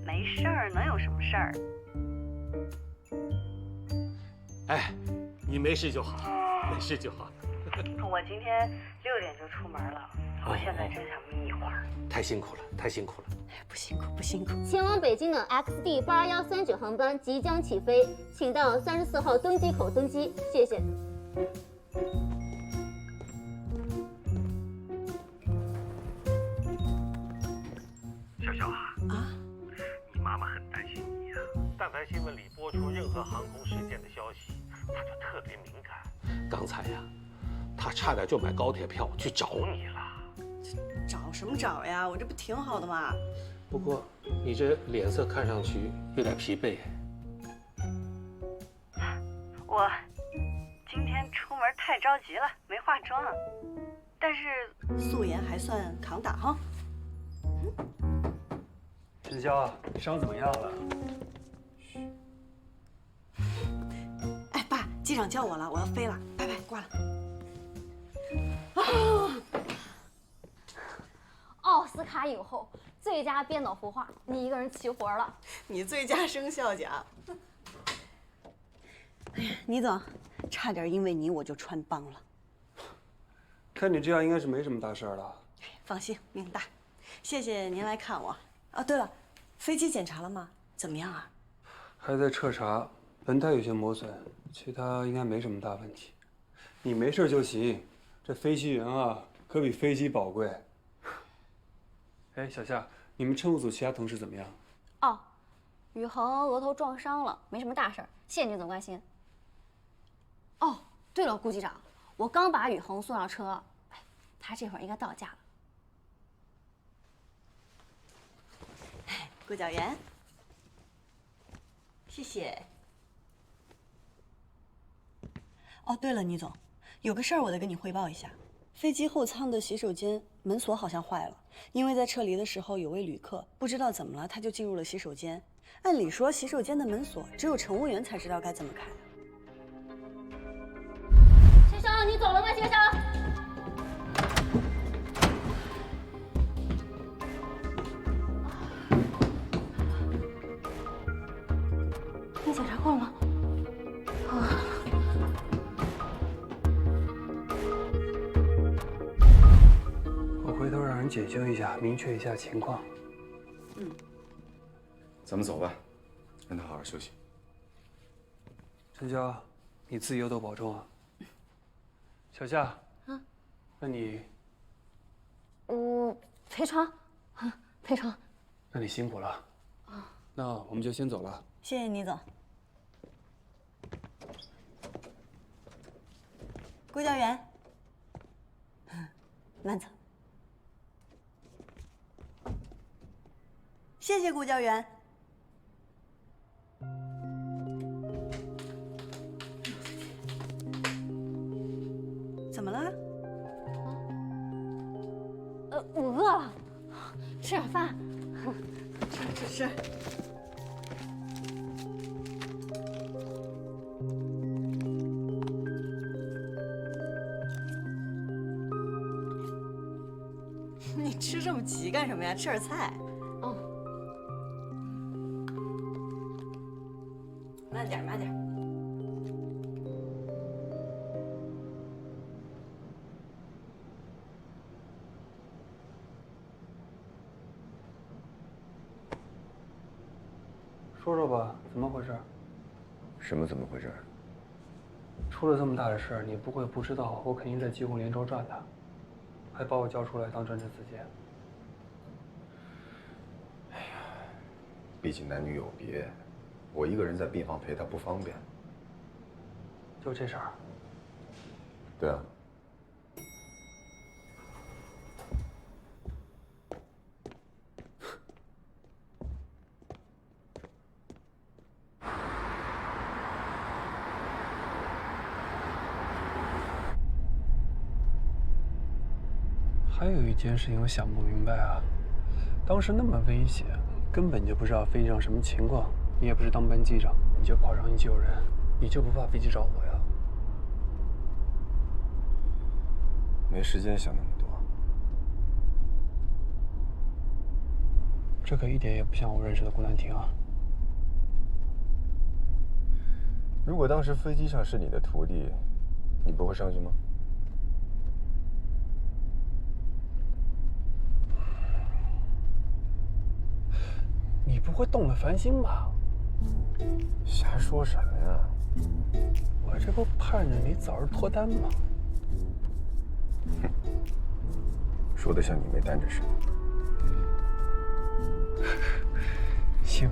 Speaker 1: 没事儿，能有什么事儿？
Speaker 11: 哎，你没事就好，没事就好。
Speaker 1: 我今天6点就出门了，我现在真想眯一会儿。
Speaker 11: 太辛苦了。
Speaker 1: 不辛苦。
Speaker 9: 前往北京的 XD8139航班即将起飞，请到34号登机口登机，谢谢。
Speaker 8: 小肖啊，你妈妈很担心你啊。但凡新闻里播出任何航空事件的消息，她就特别敏感。
Speaker 11: 刚才呀，他差点就买高铁票去找你了。
Speaker 1: 找什么找呀？我这不挺好的吗？
Speaker 11: 不过你这脸色看上去有点疲惫。
Speaker 1: 我今天出门太着急了，没化妆，但是素颜还算抗打哈。
Speaker 14: 陈潇，你伤怎么样了？
Speaker 1: 哎，爸，机长叫我了，我要飞了，拜拜，挂了。
Speaker 2: 奥斯卡影后最佳编导服化，你一个人齐活了。
Speaker 1: 你最佳声效奖。哎呀，倪总，差点因为你我就穿帮了。
Speaker 14: 看你这样，应该是没什么大事了。
Speaker 1: 放心，命大。谢谢您来看我。哦，对了，飞机检查了吗？怎么样啊？
Speaker 14: 还在彻查，轮胎有些磨损，其他应该没什么大问题。你没事就行。这飞行员啊，可比飞机宝贵。哎，小夏，你们乘务组其他同事怎么样？
Speaker 2: 哦，宇恒额头撞伤了，没什么大事儿，谢谢倪总关心。哦，对了，顾局长，我刚把宇恒送上车，哎，他这会儿应该到家了。
Speaker 1: 顾教员，谢谢。哦，对了，倪总，有个事儿我得跟你汇报一下。飞机后舱的洗手间门锁好像坏了，因为在撤离的时候有位旅客不知道怎么了，他就进入了洗手间。按理说，洗手间的门锁只有乘务员才知道该怎么开。
Speaker 9: 先生，你走了吗？先生。
Speaker 6: 你检查过了吗？
Speaker 14: 我回头让人解救一下，明确一下情况。
Speaker 4: 咱们走吧，让他好好休息。
Speaker 14: 陈潇，你自己有多保重啊。小夏，那你，
Speaker 2: 陪床，陪床。
Speaker 14: 那你辛苦了。那我们就先走了。
Speaker 1: 谢谢倪总。顾教员，慢走。谢谢顾教员。怎么了？
Speaker 2: 我饿了，吃点饭。
Speaker 1: 吃。你吃这么急干什么呀？吃点菜。
Speaker 2: 哦。
Speaker 1: 慢点，慢点。
Speaker 14: 说说吧，怎么回事？
Speaker 4: 什么怎么回事？
Speaker 14: 出了这么大的事儿，你不会不知道，我肯定在吉鸿连轴转的，还把我叫出来当专职自荐。
Speaker 4: 哎呀，毕竟男女有别，我一个人在病房陪她不方便。
Speaker 14: 就这事儿？
Speaker 4: 对啊。
Speaker 14: 还有一件事情我想不明白啊，当时那么危险，根本就不知道飞机上什么情况，你也不是当班机长，你就跑上去救人，你就不怕飞机着火呀？
Speaker 4: 没时间想那么多。
Speaker 14: 这可一点也不像我认识的顾兰亭啊。
Speaker 4: 如果当时飞机上是你的徒弟，你不会上去吗？
Speaker 14: 你不会动了凡心吧？
Speaker 4: 瞎说什么呀？
Speaker 14: 我这不盼着你早日脱单吗？
Speaker 4: 哼，说的像你没担着似的。
Speaker 14: 行。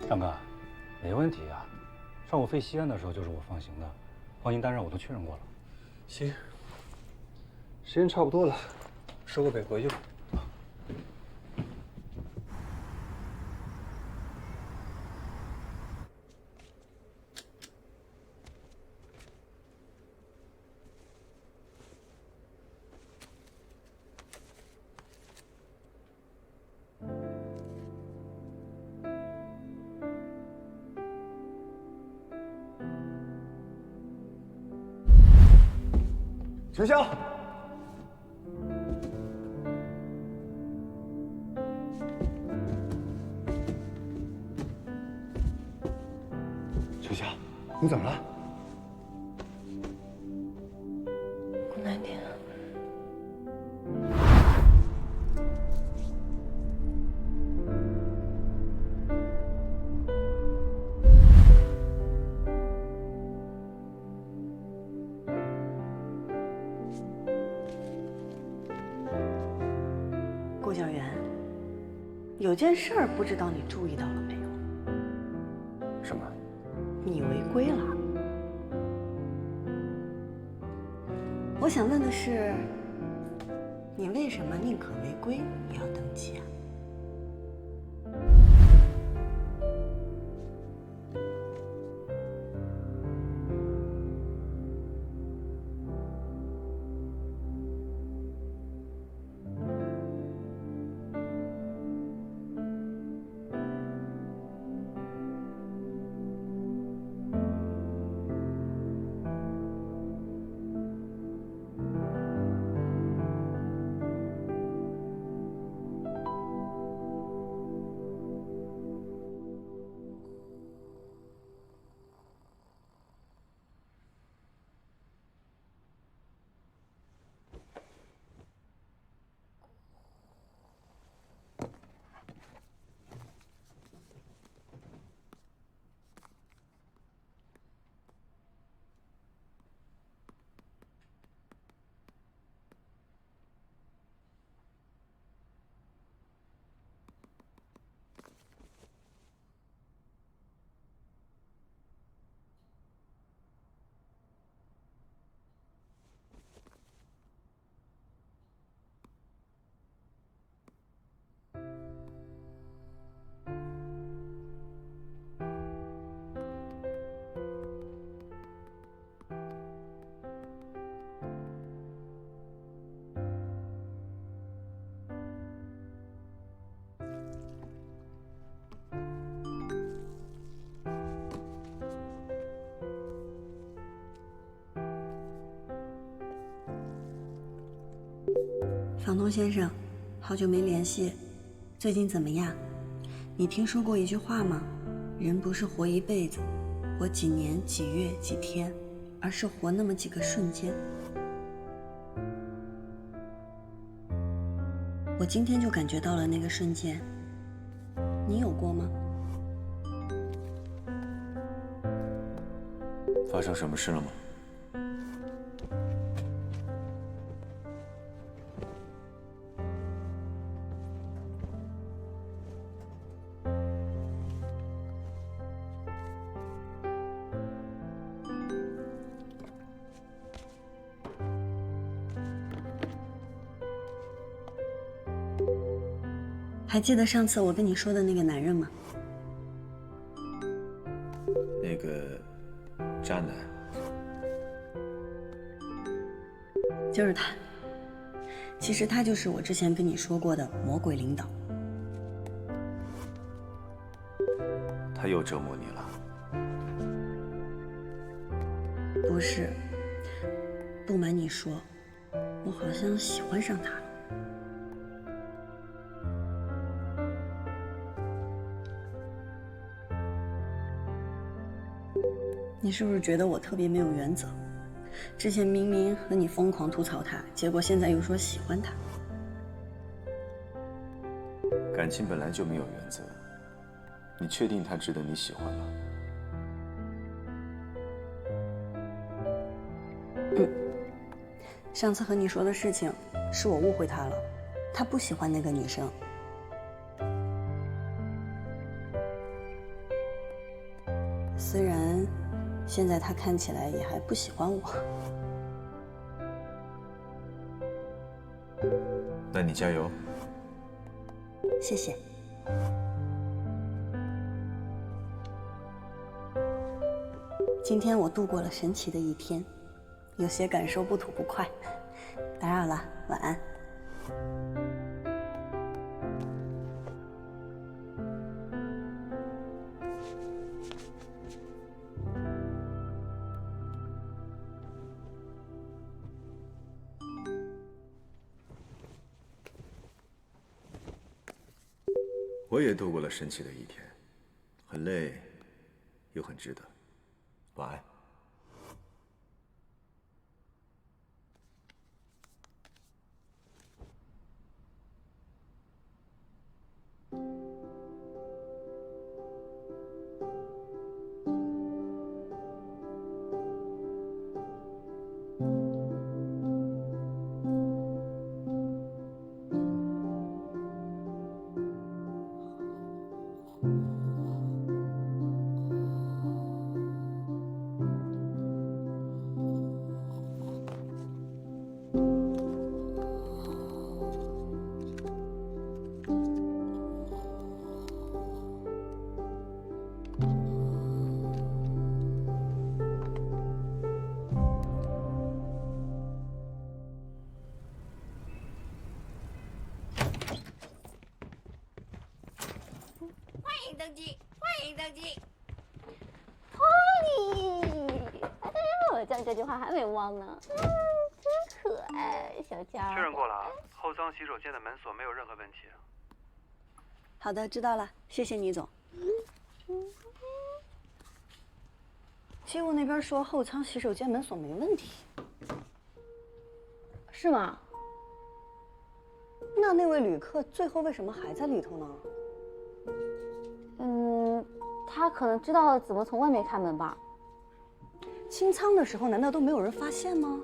Speaker 16: 张哥，没问题啊。上午飞西安的时候就是我放行的，放行单上我都确认过了。
Speaker 14: 行，时间差不多了，收个尾回去吧。
Speaker 4: 停下！秋霞，你怎么了？
Speaker 1: 顾南亭。顾教员，有件事儿不知道你注意到了没有？
Speaker 4: 什么？
Speaker 1: 你违规了。我想问的是，你为什么宁可违规也要登记啊？房东先生，好久没联系，最近怎么样？你听说过一句话吗？人不是活一辈子，活几年、几月、几天，而是活那么几个瞬间。我今天就感觉到了那个瞬间，你有过吗？
Speaker 4: 发生什么事了吗？
Speaker 1: 还记得上次我跟你说的那个男人吗？
Speaker 4: 那个渣男，
Speaker 1: 就是他。其实他就是我之前跟你说过的魔鬼领导。
Speaker 4: 他又折磨你了？
Speaker 1: 不是，不瞒你说，我好像喜欢上他了。你是不是觉得我特别没有原则？之前明明和你疯狂吐槽他，结果现在又说喜欢他。
Speaker 4: 感情本来就没有原则，你确定他值得你喜欢吗？
Speaker 1: 上次和你说的事情，是我误会他了，他不喜欢那个女生。虽然现在他看起来也还不喜欢我。
Speaker 4: 那你加油。
Speaker 1: 谢谢。今天我度过了神奇的一天，有些感受不吐不快，打扰了，晚安。
Speaker 4: 我也度过了神奇的一天，很累，又很值得。晚安。
Speaker 22: 欢迎登机，欢迎登机。
Speaker 2: Pony，哎，我叫你这句话还没忘呢。真可爱，小家伙。
Speaker 14: 确认过了啊，后舱洗手间的门锁没有任何问题。
Speaker 1: 好的，知道了，谢谢倪总。机务那边说后舱洗手间门锁没问题，
Speaker 2: 是吗？
Speaker 1: 那位旅客最后为什么还在里头呢？
Speaker 2: 他可能知道怎么从外面开门吧。
Speaker 1: 清仓的时候难道都没有人发现吗？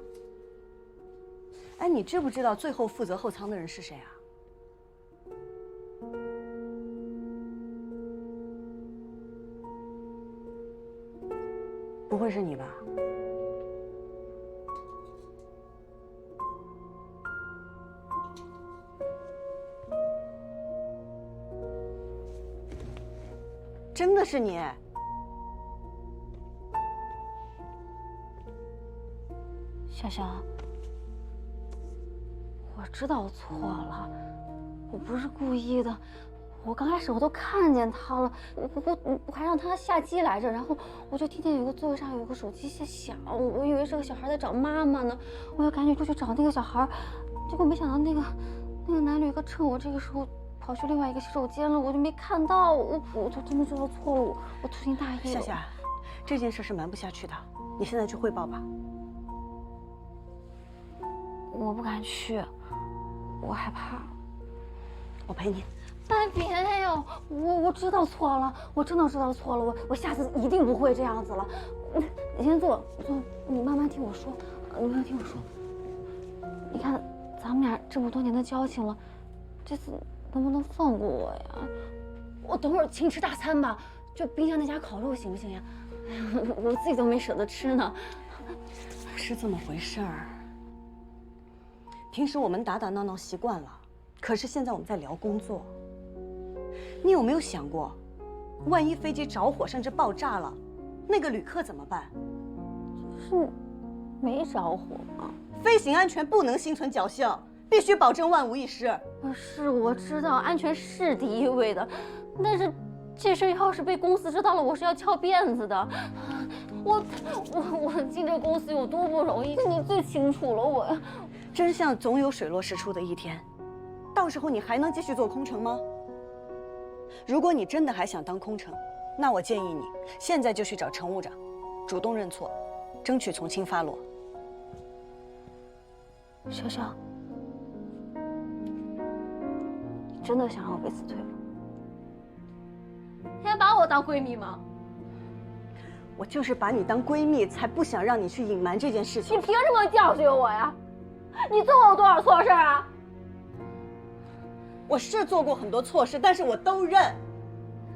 Speaker 1: 哎，你知不知道最后负责后舱的人是谁啊？不会是你吧？真的是你？
Speaker 2: 小小，我知道我错了，我不是故意的。我刚开始我都看见他了，我还让他下机来着，然后我就听见有个座位上有个手机在响，我以为是个小孩在找妈妈呢，我就赶紧过去找那个小孩，
Speaker 6: 结果没想到那个男旅客趁我这个时候跑去另外一个洗手间了，我就没看到，我就真的知道错了，我粗心大意了。
Speaker 1: 夏夏，这件事是瞒不下去的，你现在去汇报吧。
Speaker 6: 我不敢去，我害怕。
Speaker 1: 我陪你。
Speaker 6: 哎，别哟！我知道错了，我真的知道错了，我下次一定不会这样子了。你先坐，你慢慢听我说，你慢慢听我说。你看，咱们俩这么多年的交情了，这次能不能放过我呀？我等会儿请你吃大餐吧，就冰箱那家烤肉行不行呀？我自己都没舍得吃呢。
Speaker 1: 不是这么回事儿。平时我们打打闹闹习惯了，可是现在我们在聊工作。你有没有想过，万一飞机着火甚至爆炸了，那个旅客怎么办？
Speaker 6: 是没着火吗？
Speaker 1: 飞行安全不能心存侥幸，必须保证万无一失。
Speaker 6: 是，我知道安全是第一位的，但是这事要是被公司知道了，我是要翘辫子的。我进这公司有多不容易，你最清楚了。
Speaker 1: 真相总有水落石出的一天，到时候你还能继续做空乘吗？如果你真的还想当空乘，那我建议你现在就去找乘务长，主动认错，争取从轻发落。
Speaker 6: 潇潇，你真的想让我被辞退了？你还把我当闺蜜吗？
Speaker 1: 我就是把你当闺蜜，才不想让你去隐瞒这件事情。
Speaker 6: 你凭什么教训我呀？你做过多少错事啊？
Speaker 1: 我是做过很多错事，但是我都认。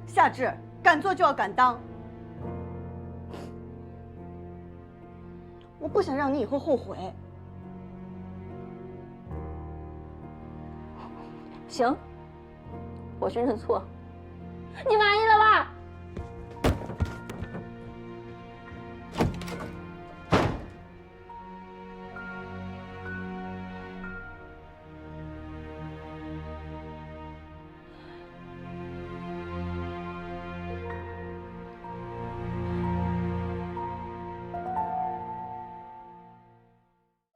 Speaker 1: 夏至，敢做就要敢当。我不想让你以后后悔。
Speaker 6: 行，我去认错。你满意了吧？